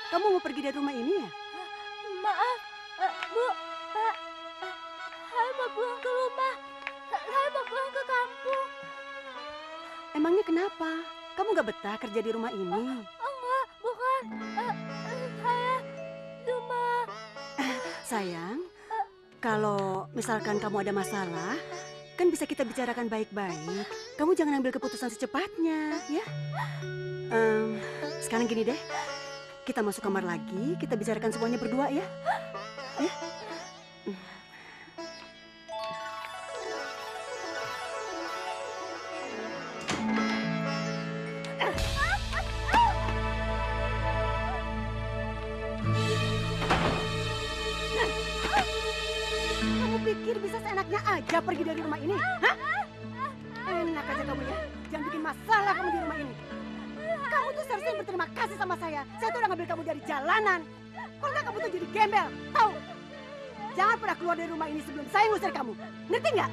Kamu mau pergi dari rumah ini ya? Maaf, Bu, Pak. Saya mau pulang ke rumah. Saya mau pulang ke kampung. Emangnya kenapa? Kamu gak betah kerja di rumah ini? Enggak, bukan. Saya cuma... Sayang, kalau misalkan kamu ada masalah, kan bisa kita bicarakan baik-baik. Kamu jangan ambil keputusan secepatnya, ya? Sekarang gini deh, kita masuk kamar lagi, kita bicarakan semuanya berdua ya. Ya? Kamu pikir bisa seenaknya aja pergi dari rumah ini? Hah? Enak aja kamu ya, jangan bikin masalah kamu di rumah ini. Kamu tuh seharusnya berterima kasih sama saya. Saya tuh udah ngambil kamu dari jalanan. Kalau nggak kamu tuh jadi gembel, tahu? Jangan pernah keluar dari rumah ini sebelum saya ngusir kamu. Ngerti nggak?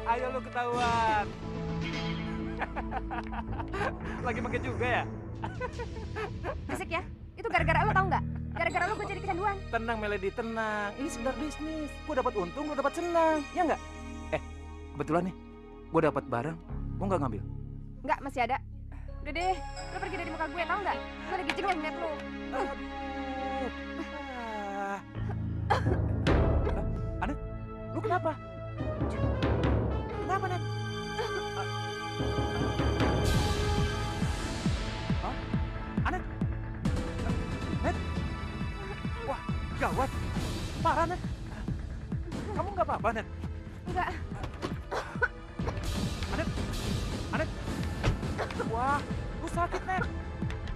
Ayo lu ketahuan. Lagi makin juga ya? Berisik ya. Itu gara-gara lo tau nggak? Gara-gara lo gue jadi kecanduan. Tenang Melody, tenang. Ini sekedar bisnis. Gue dapat untung, lo dapat senang. Ya nggak? Kebetulan nih, gue dapat barang. Mau nggak ngambil? Nggak, masih ada. Udah deh, lo pergi dari muka gue tau nggak? Gue lagi jengkel ngeliat lo. Anet, lu kenapa? Kenapa, Net? Hah? Anet? Net? Wah, gawat. Parah, Net. Kamu nggak apa-apa, Net? Enggak. Anet? Wah, lu sakit, Net.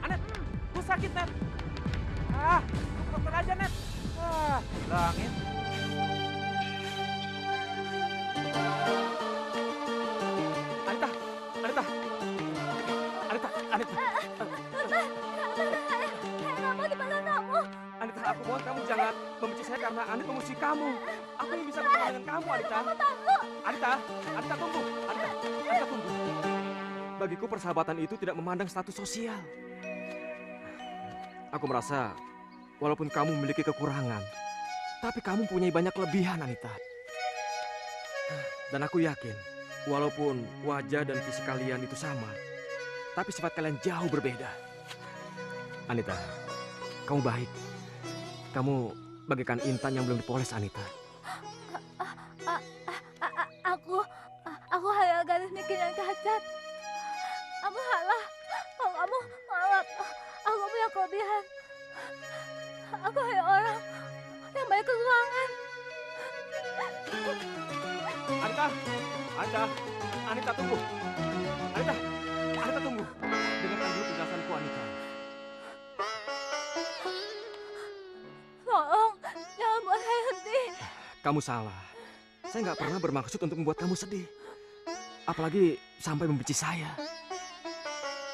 Anet, lu sakit, Net. Lu ke dokter aja, Net. Bilangin. Anita. Saya nggak mau dipegang kamu. Anita, Aku mohon kamu jangan membenci saya karena Anit memusuhi kamu. Aku yang bisa bertemu dengan kamu, Anita. Anita tunggu. Anita tunggu. Bagiku persahabatan itu tidak memandang status sosial. Aku merasa walaupun kamu memiliki kekurangan, tapi kamu punya banyak kelebihan, Anita. Dan aku yakin, walaupun wajah dan fisik kalian itu sama, tapi sifat kalian jauh berbeda. Anita, kamu baik. Kamu bagaikan intan yang belum dipoles, Anita. Aku hanya garis mikir yang cacat. Kamu salah. Kamu maaf. Aku punya kelebihan. Aku hanya orang yang banyak kekurangan. Anita tunggu. Anita tunggu. Dengarkan dulu penjelasanku, Anita. Tolong, jangan buat saya sedih. Kamu salah. Saya nggak pernah bermaksud untuk membuat kamu sedih. Apalagi sampai membenci saya.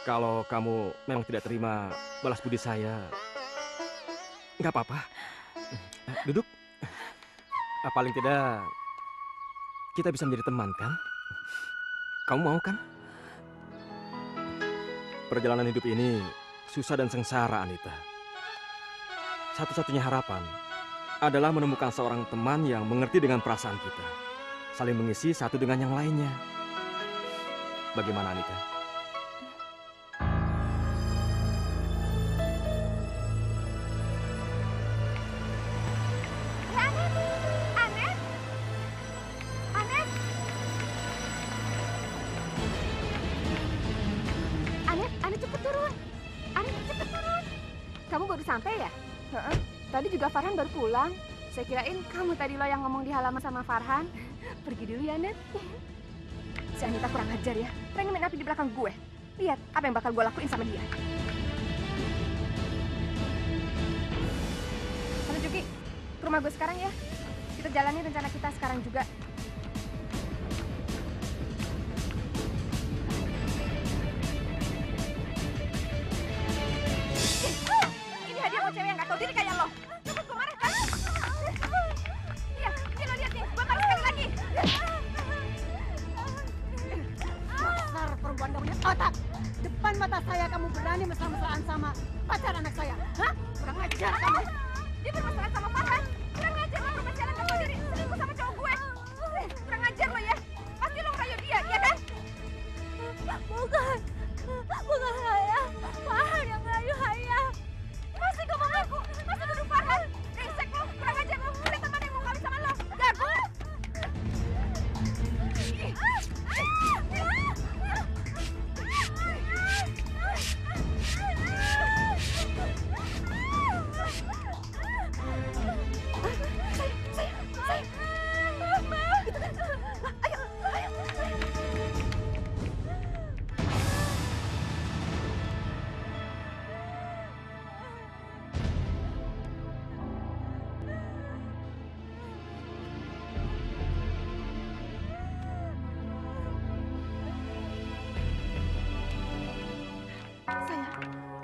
Kalau kamu memang tidak terima balas budi saya, nggak apa-apa. Duduk. Paling tidak kita bisa menjadi teman, kan? Kamu mau kan? Perjalanan hidup ini susah dan sengsara, Anita. Satu-satunya harapan adalah menemukan seorang teman yang mengerti dengan perasaan kita. Saling mengisi satu dengan yang lainnya. Bagaimana, Anita? Anet cepet turun. Kamu baru sampai ya? Heeh. Tadi juga Farhan baru pulang. Saya kirain kamu tadi lo yang ngomong di halaman sama Farhan. Pergi dulu ya, Anet. Si Anita kurang ajar ya. Pengen main api di belakang gue. Lihat apa yang bakal gue lakuin sama dia. Halo Juki, ke rumah gue sekarang ya. Kita jalani rencana kita sekarang juga. Ini hadiah buat cewek yang gak tau diri kayak lo. Cepet gue marah kan? Iya, ini lo lihat nih. Gue marah sekali lagi. Dasar perempuan gak punya otak. Depan mata saya kamu berani mesra-mesraan sama pacar anak saya. Hah? Kurang ajar kamu. Dia bermasalah sama Farhan. Kurang ajar lo bermasalah sama diri. Selingkuh sama cowok gue. Kurang ajar lo ya. Pasti lo ngerayu dia, ya kan? Bukan saya. Farhan yang ngerayu saya. Masih ngomong aku. Masih nuduh Farhan. Brengsek lo. Kurang ajar lo. Udah teman yang mau kawin sama lo. Gagal.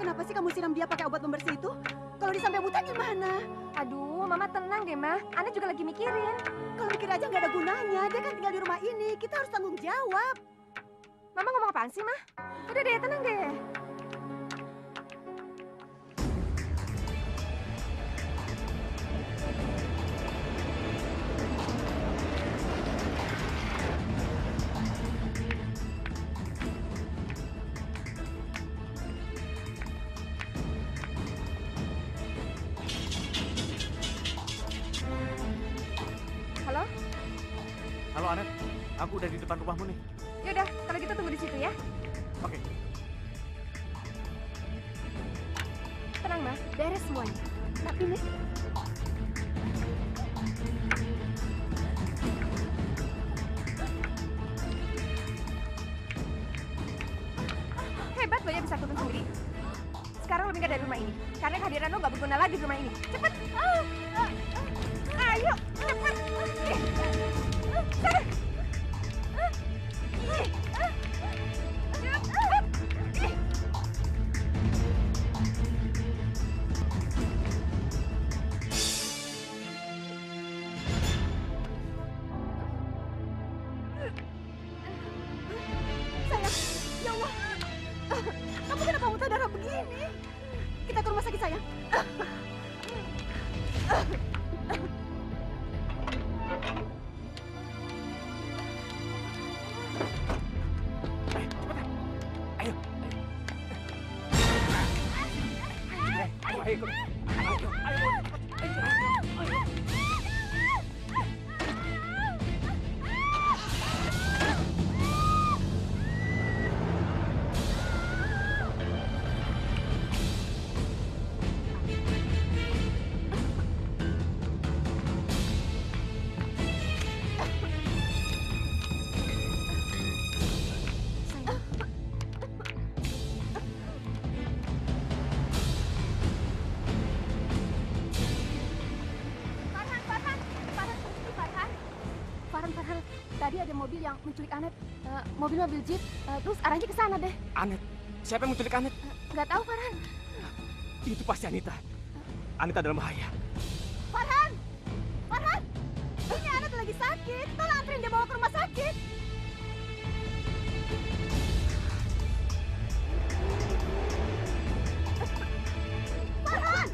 Kenapa sih kamu siram dia pakai obat pembersih itu? Kalau dia sampai buta gimana? Aduh, Mama tenang deh, Ma. Ana juga lagi mikirin. Kalau mikir aja nggak ada gunanya. Dia kan tinggal di rumah ini. Kita harus tanggung jawab. Mama ngomong apaan sih, Ma? Udah deh, tenang deh. Halo? Halo Anet, aku udah di depan rumahmu nih. Yaudah, kalau gitu tunggu di situ ya. Oke. Tenang, Ma. Beres semuanya. Tapi nih. Hebat lo ya bisa turun sendiri. Sekarang lo minggat dari rumah ini. Karena kehadiran lo gak berguna lagi di rumah ini. Cepet. Ayo, cepet. Sana. Tadi ada mobil yang menculik Anet. Mobil-mobil jeep. Terus arahnya ke sana deh. Anet? Siapa yang menculik Anet? Nggak tahu, Farhan. Itu pasti Anita. Anita dalam bahaya. Farhan! Farhan! Ini Anet lagi sakit. Tolong anterin dia bawa ke rumah sakit. Farhan!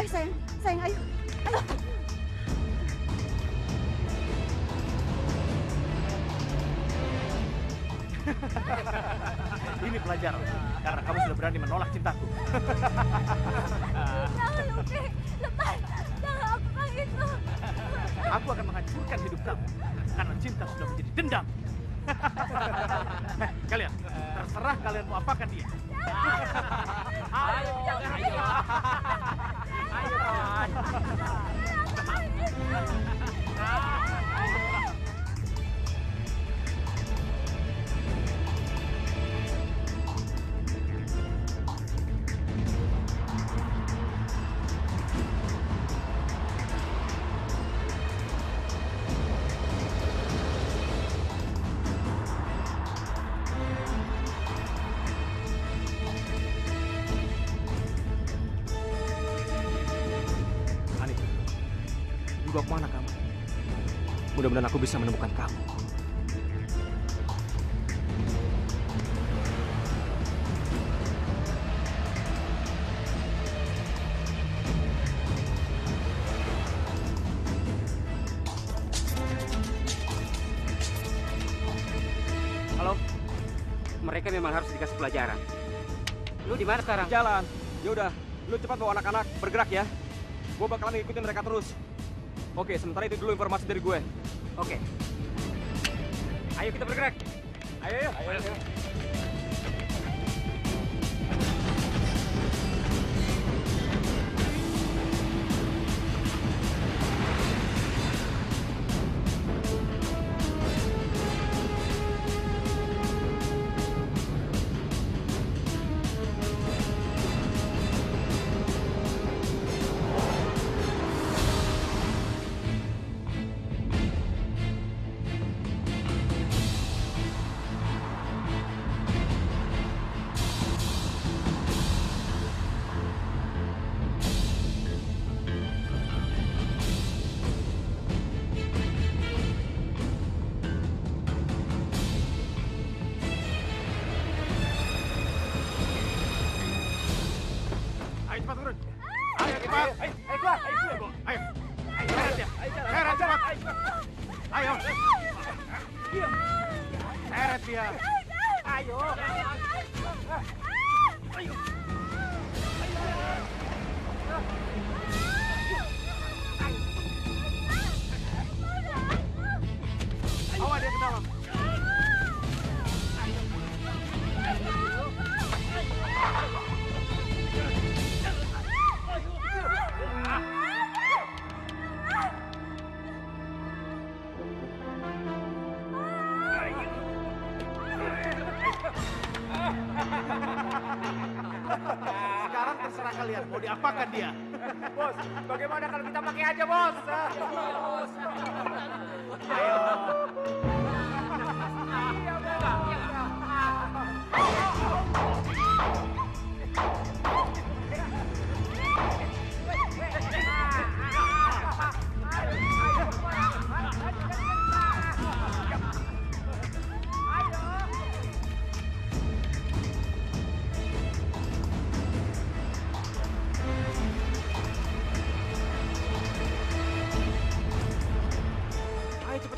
Ayo sayang, sayang ayo. Ayo. Ini pelajaran karena kamu sudah berani menolak cintaku. Jangan, Luki. Lepas. Jangan lakukan itu. Aku akan menghancurkan hidup kamu karena cinta sudah menjadi dendam. Kalian, terserah kalian mau apakan dia. Ayo, ayo. Anita, juga kemana kamu? Mudah-mudahan aku bisa menemukan kamu. Halo, mereka memang harus dikasih pelajaran. Lu di mana sekarang? Jalan. Ya udah, lu cepat bawa anak-anak bergerak ya. Gue bakalan ngikutin mereka terus. Oke, sementara itu dulu informasi dari gue. Oke. Ayo kita bergerak. Ayo. Ayo cepat turun. Ayo cepat. Ayo keluar. Ayo. Seret ya. Seret cepat. Ayo. Seret dia. Ayo. Bawa dia ke dalam. Sekarang terserah kalian mau diapakan dia. Bos, bagaimana kalau kita pakai aja, Bos? Ayo.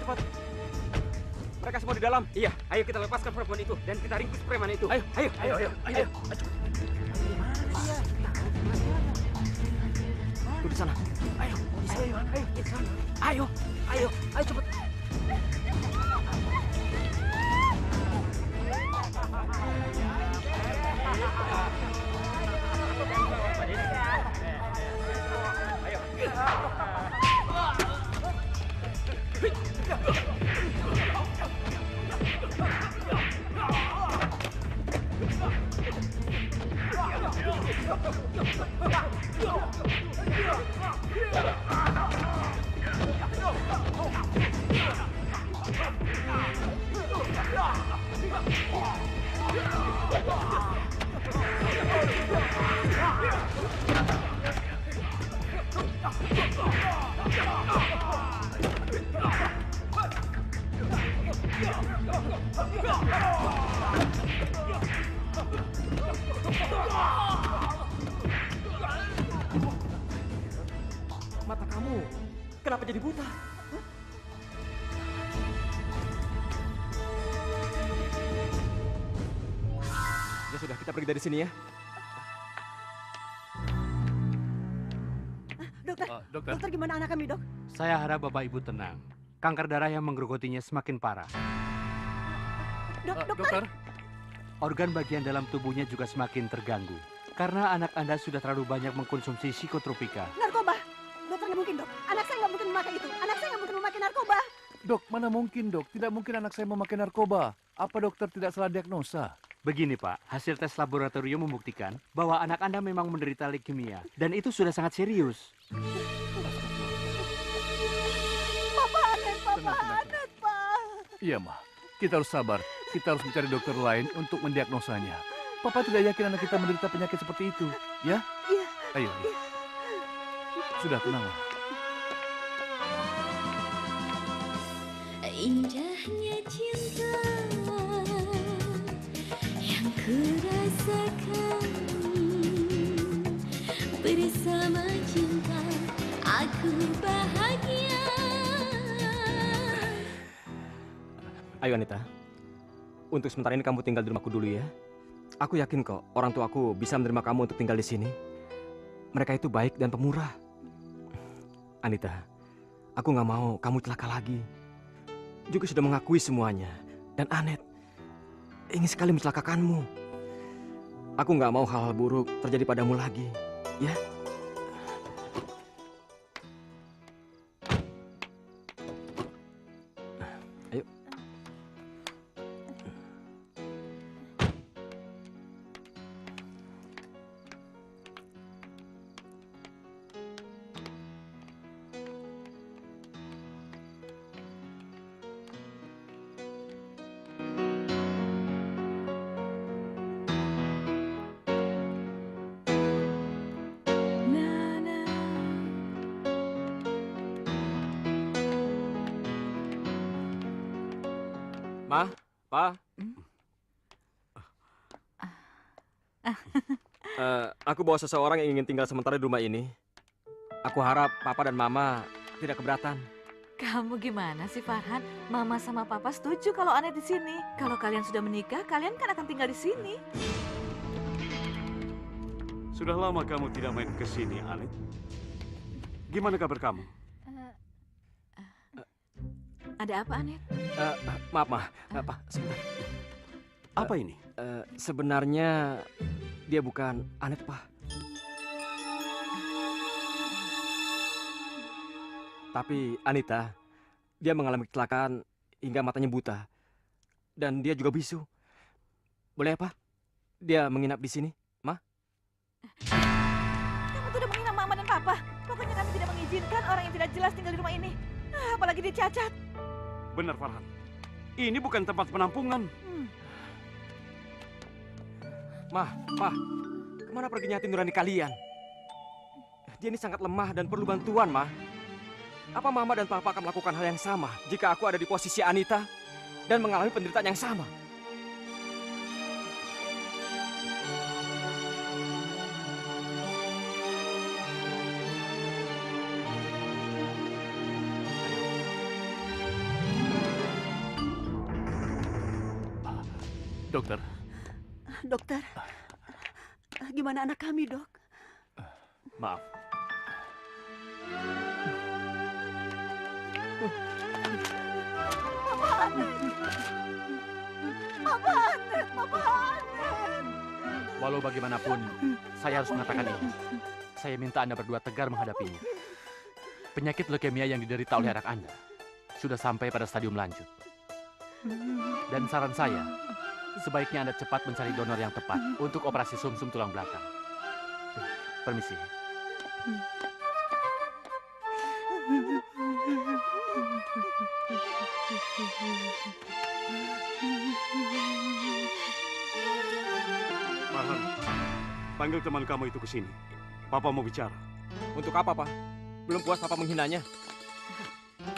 Cepat. Mereka semua di dalam. Iya, ayo kita lepaskan perempuan itu dan kita ringkus preman itu. Ayo. Tuh di sana. Ayo di sana. Ayo cepat. Mata kamu kenapa jadi buta? Ya sudah, kita pergi dari sini ya. Dokter, Dokter, dokter gimana anak kami, dok? Saya harap Bapak Ibu tenang. Kanker darah yang menggerogotinya semakin parah. Dokter, dokter, Organ bagian dalam tubuhnya juga semakin terganggu. Karena anak Anda sudah terlalu banyak mengkonsumsi psikotropika. narkoba. Dokter nggak mungkin, dok. Anak saya nggak mungkin memakai itu. Anak saya nggak mungkin memakai narkoba. Dok, mana mungkin dok? Tidak mungkin anak saya memakai narkoba. Apa dokter tidak salah diagnosa? Begini Pak, hasil tes laboratorium membuktikan bahwa anak Anda memang menderita leukemia. Dan itu sudah sangat serius. Papa Anet, Papa Tenang, tenang, Anet, Pak. Iya, Ma. Kita harus sabar. Kita harus mencari dokter lain untuk mendiagnosanya. Papa tidak yakin anak kita menderita penyakit seperti itu. Ya? Iya. Ayo. Sudah, tenang, Ma. Indahnya cinta yang kurasakan bersama cinta aku bahagia. Ayo Anita, untuk sementara ini kamu tinggal di rumahku dulu ya. Aku yakin kok orang tuaku bisa menerima kamu untuk tinggal di sini. Mereka itu baik dan pemurah. Anita, aku nggak mau kamu celaka lagi. Juga sudah mengakui semuanya. Dan Anet ingin sekali mencelakakanmu. Aku nggak mau hal-hal buruk terjadi padamu lagi, ya? Ayo. Ma, Pa. Aku bawa seseorang yang ingin tinggal sementara di rumah ini. Aku harap Papa dan Mama tidak keberatan. Kamu gimana sih Farhan? Mama sama Papa setuju kalau Anet di sini. Kalau kalian sudah menikah, kalian kan akan tinggal di sini. Sudah lama kamu tidak main ke sini, Anet. Gimana kabar kamu? Ada apa Anet? Maaf, Ma. Pak, sebentar. Apa ini? Sebenarnya dia bukan Anet, Pak. Tapi Anita, dia mengalami kecelakaan hingga matanya buta. Dan dia juga bisu. Boleh apa? Dia menginap di sini, Ma? Kamu tuh udah menghina Mama dan Papa. Pokoknya kami tidak mengizinkan orang yang tidak jelas tinggal di rumah ini. Apalagi dia cacat. Benar, Farhan. Ini bukan tempat penampungan. Ma, Pa, kemana perginya hati nurani kalian? Dia ini sangat lemah dan perlu bantuan, Ma. Apa Mama dan Papa akan melakukan hal yang sama jika aku ada di posisi Anita dan mengalami penderitaan yang sama? Dokter, Dokter, gimana anak kami, dok? Maaf. Walau bagaimanapun, saya harus mengatakan ini. Saya minta Anda berdua tegar menghadapinya. Penyakit leukemia yang diderita oleh anak Anda sudah sampai pada stadium lanjut. Dan saran saya, sebaiknya Anda cepat mencari donor yang tepat untuk operasi sumsum tulang belakang. Permisi. Farhan, panggil teman kamu itu ke sini. Papa mau bicara. Untuk apa, Pak? Belum puas Papa menghinanya?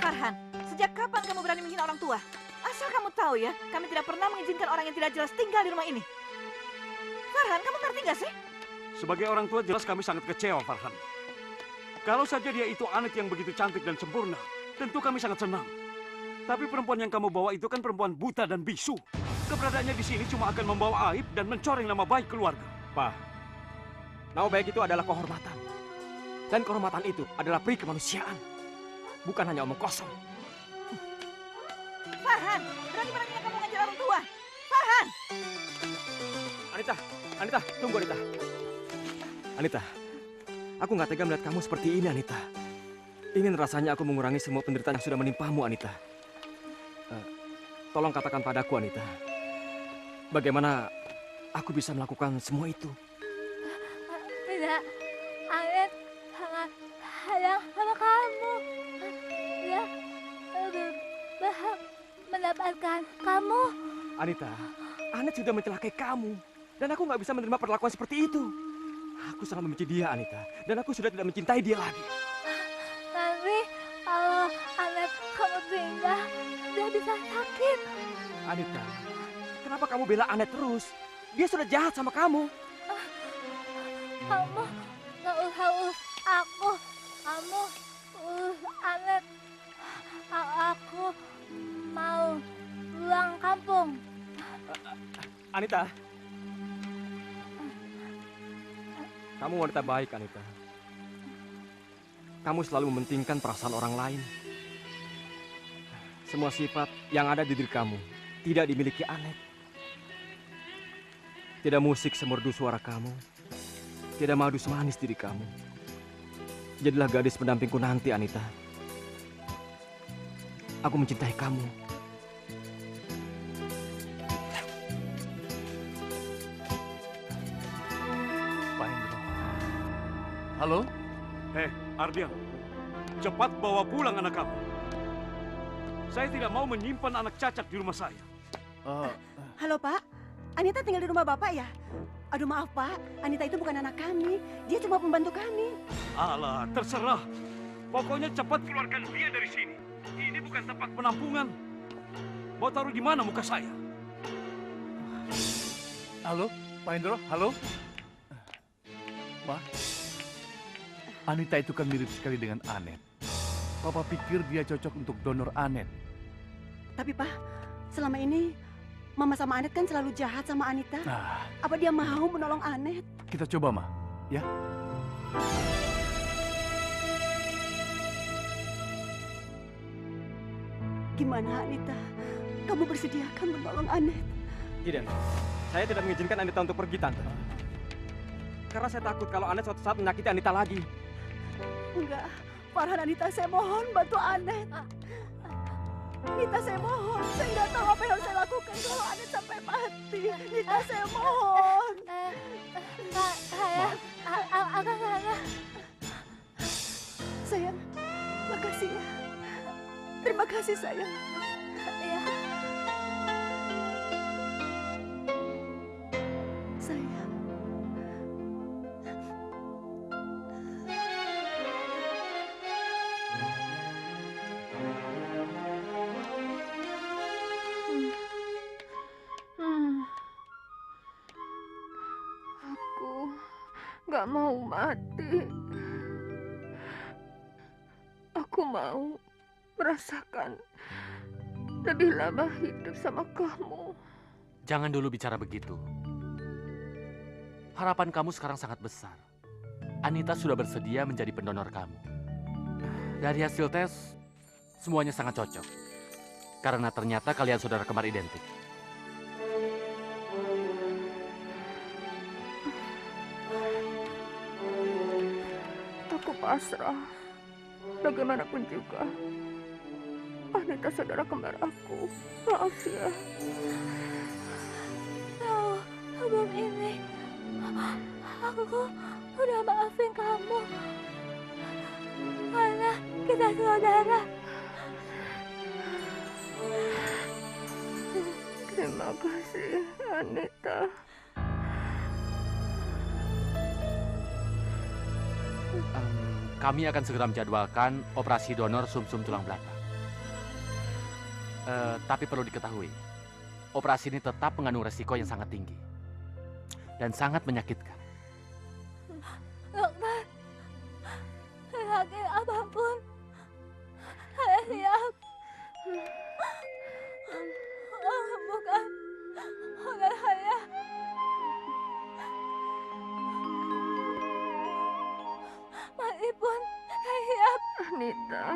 Farhan, sejak kapan kamu berani menghina orang tua? Asal kamu tahu ya, kami tidak pernah mengizinkan orang yang tidak jelas tinggal di rumah ini. Farhan, kamu ngerti nggak sih? Sebagai orang tua jelas kami sangat kecewa, Farhan. Kalau saja dia itu Anet yang begitu cantik dan sempurna, tentu kami sangat senang. Tapi perempuan yang kamu bawa itu kan perempuan buta dan bisu. Keberadaannya di sini cuma akan membawa aib dan mencoreng nama baik keluarga. Pak, nama baik itu adalah kehormatan. Dan kehormatan itu adalah peri kemanusiaan. Bukan hanya omong kosong. Farhan, berani-beraninya kamu ngajar orang tua. Farhan! Anita, tunggu Anita. Anita, aku nggak tega melihat kamu seperti ini, Anita. Ingin rasanya aku mengurangi semua penderitaan yang sudah menimpamu, Anita. Tolong katakan padaku, Anita. Bagaimana aku bisa melakukan semua itu? Tidak, Anet sangat sayang sama kamu. Dia berhak mendapatkan kamu. Anita, Anet sudah mencelakai kamu. Dan aku nggak bisa menerima perlakuan seperti itu. Aku sangat membenci dia, Anita. Dan aku sudah tidak mencintai dia lagi. Nanti kalau Anet kamu pindah, dia bisa sakit. Anita, kenapa kamu bela Anet terus? Dia sudah jahat sama kamu. Kamu gak usah urus aku. Kamu urus Anet. Aku mau pulang kampung. Anita. Kamu wanita baik, Anita. Kamu selalu mementingkan perasaan orang lain. Semua sifat yang ada di diri kamu tidak dimiliki Anet. Tidak musik semerdu suara kamu. Tidak madu semanis diri kamu. Jadilah gadis pendampingku nanti, Anita. Aku mencintai kamu. Pak Hendro. Halo? Ardian, cepat bawa pulang anak kamu. Saya tidak mau menyimpan anak cacat di rumah saya. Halo Pak, Anita tinggal di rumah Bapak ya? Aduh maaf Pak, Anita itu bukan anak kami. Dia cuma pembantu kami. Alah, terserah. Pokoknya cepat keluarkan dia dari sini. Ini bukan tempat penampungan. Mau taruh di mana muka saya? Halo, Pak Hendro, halo? Pak, Anita itu kan mirip sekali dengan Anet. Papa pikir dia cocok untuk donor Anet. Tapi Pak, selama ini Mama sama Anet kan selalu jahat sama Anita. Apa dia mau menolong Anet? Kita coba, Ma. Ya? Gimana Anita? Kamu bersedia kan menolong Anet? Tidak, saya tidak mengizinkan Anita untuk pergi, Tante. Karena saya takut kalau Anet suatu saat menyakiti Anita lagi. Enggak, Farhan, Anita, saya mohon bantu Anet. Anita, saya mohon. Saya nggak tahu apa yang harus saya lakukan kalau Anet sampai mati. Anita, saya mohon. Sayang, akan sana. Sayang, makasih ya. Terima kasih, sayang. Ya. Sayang. Aku gak mau mati. Aku mau merasakan lebih lama hidup sama kamu. Jangan dulu bicara begitu. Harapan kamu sekarang sangat besar. Anita sudah bersedia menjadi pendonor kamu. Dari hasil tes, semuanya sangat cocok. Karena ternyata kalian saudara kembar identik. Aku pasrah. Bagaimanapun juga, Anita saudara kembar aku. Maaf ya. Tahu, sebelum ini Aku udah maafin kamu. Karena kita saudara. Terima kasih, Anita. Kami akan segera menjadwalkan operasi donor sumsum tulang belakang. Tapi perlu diketahui, operasi ini tetap mengandung resiko yang sangat tinggi dan sangat menyakitkan. Dokter, sakit apapun, saya siap. Bukan saya. Meskipun saya siap. Anita,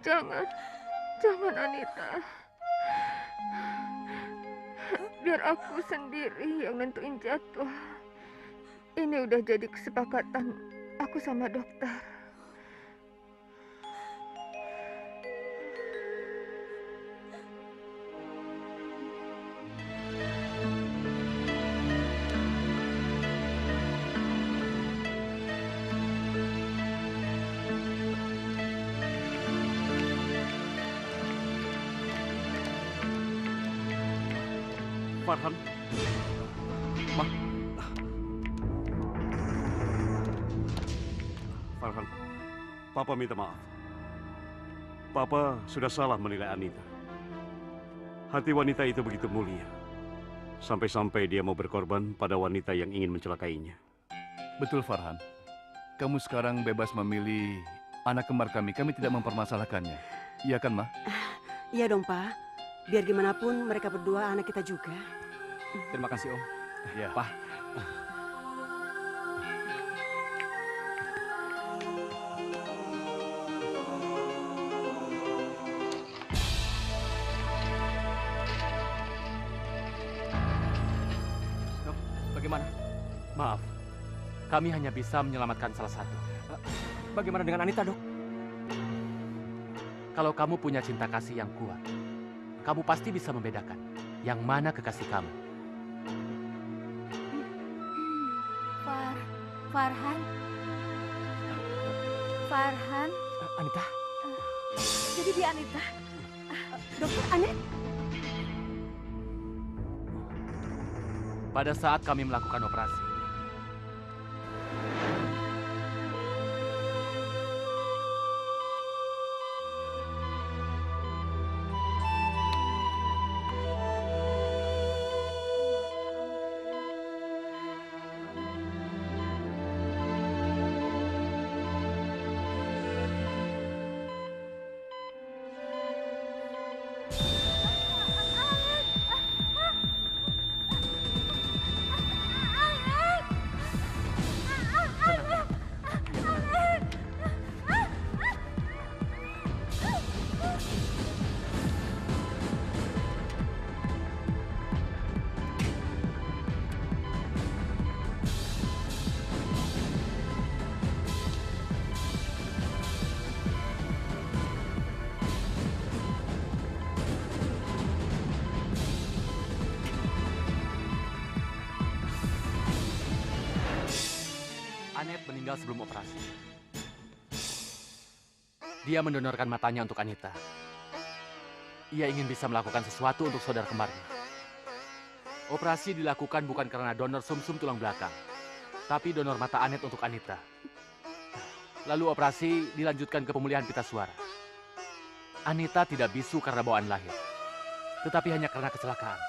jangan Anita. Biar aku sendiri yang nentuin jadwal. Ini udah jadi kesepakatan aku sama dokter. Farhan. Ma. Farhan, Papa minta maaf. Papa sudah salah menilai Anita. Hati wanita itu begitu mulia. Sampai-sampai dia mau berkorban pada wanita yang ingin mencelakainya. Betul, Farhan. Kamu sekarang bebas memilih anak kembar kami. Kami tidak mempermasalahkannya. Iya kan, Ma? Iya dong, Pak. Biar gimana pun mereka berdua anak kita juga. Terima kasih, Om. Ya. Pak. Dok, bagaimana? Maaf, kami hanya bisa menyelamatkan salah satu. Bagaimana dengan Anita, Dok? Kalau kamu punya cinta kasih yang kuat, kamu pasti bisa membedakan yang mana kekasih kamu. Farhan. Anita? Jadi dia Anita. Dokter Anet, Pada saat kami melakukan operasi, Anet meninggal sebelum operasi. Dia mendonorkan matanya untuk Anita. Ia ingin bisa melakukan sesuatu untuk saudara kembarnya. Operasi dilakukan bukan karena donor sumsum tulang belakang, tapi donor mata Anet untuk Anita. Lalu operasi dilanjutkan ke pemulihan pita suara. Anita tidak bisu karena bawaan lahir, tetapi hanya karena kecelakaan.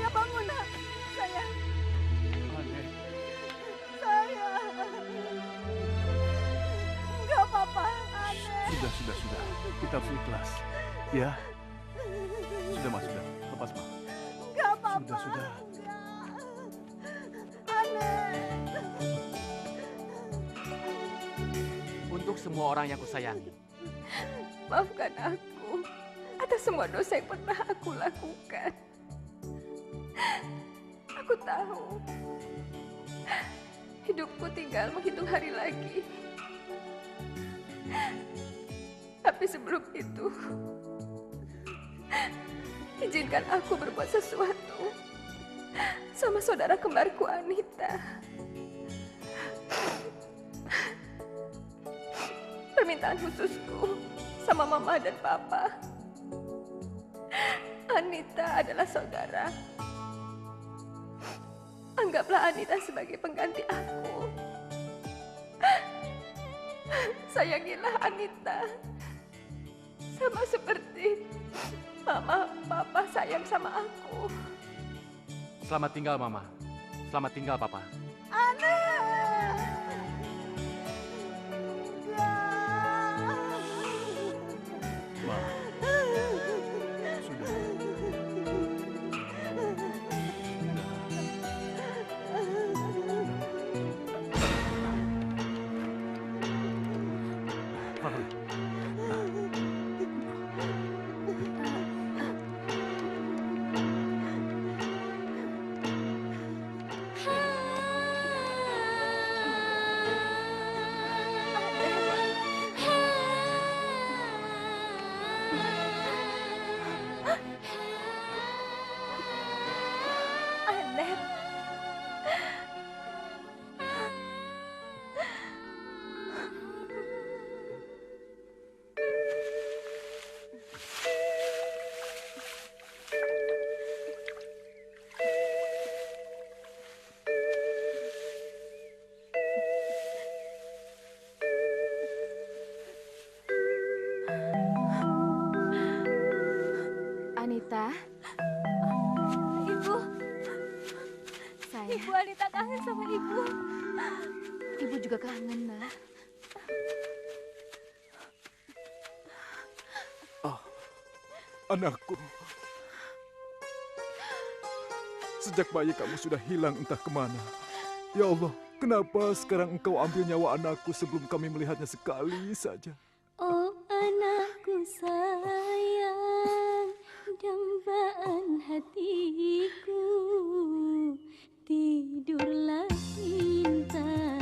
saya bangun, nak. Saya. Enggak apa-apa, Anet. Sudah. Kita harus ikhlas. Ya. Sudah, Mas. Sudah. Lepas, Ma. Enggak apa-apa. Sudah. Anet. Untuk semua orang yang kusayangi, Maafkan aku atas semua dosa yang pernah aku lakukan. Aku tahu Hidupku tinggal menghitung hari lagi. Tapi sebelum itu, izinkan aku berbuat sesuatu sama saudara kembarku Anita. Permintaan khususku sama Mama dan Papa. Anita adalah saudara. Anggaplah Anita sebagai pengganti aku. Sayangilah Anita. Sama seperti Mama, Papa sayang sama aku. Selamat tinggal, Mama. Selamat tinggal, Papa. Ma, sudah. Anet. Anita, Ibu, sayang, Ibu Anita kangen sama Ibu. Ibu juga kangen, Nak. Anakku. Sejak bayi kamu sudah hilang entah kemana. Ya Allah, kenapa sekarang engkau ambil nyawa anakku sebelum kami melihatnya sekali saja? Oh anakku sayang, dambaan hatiku, tidurlah cinta.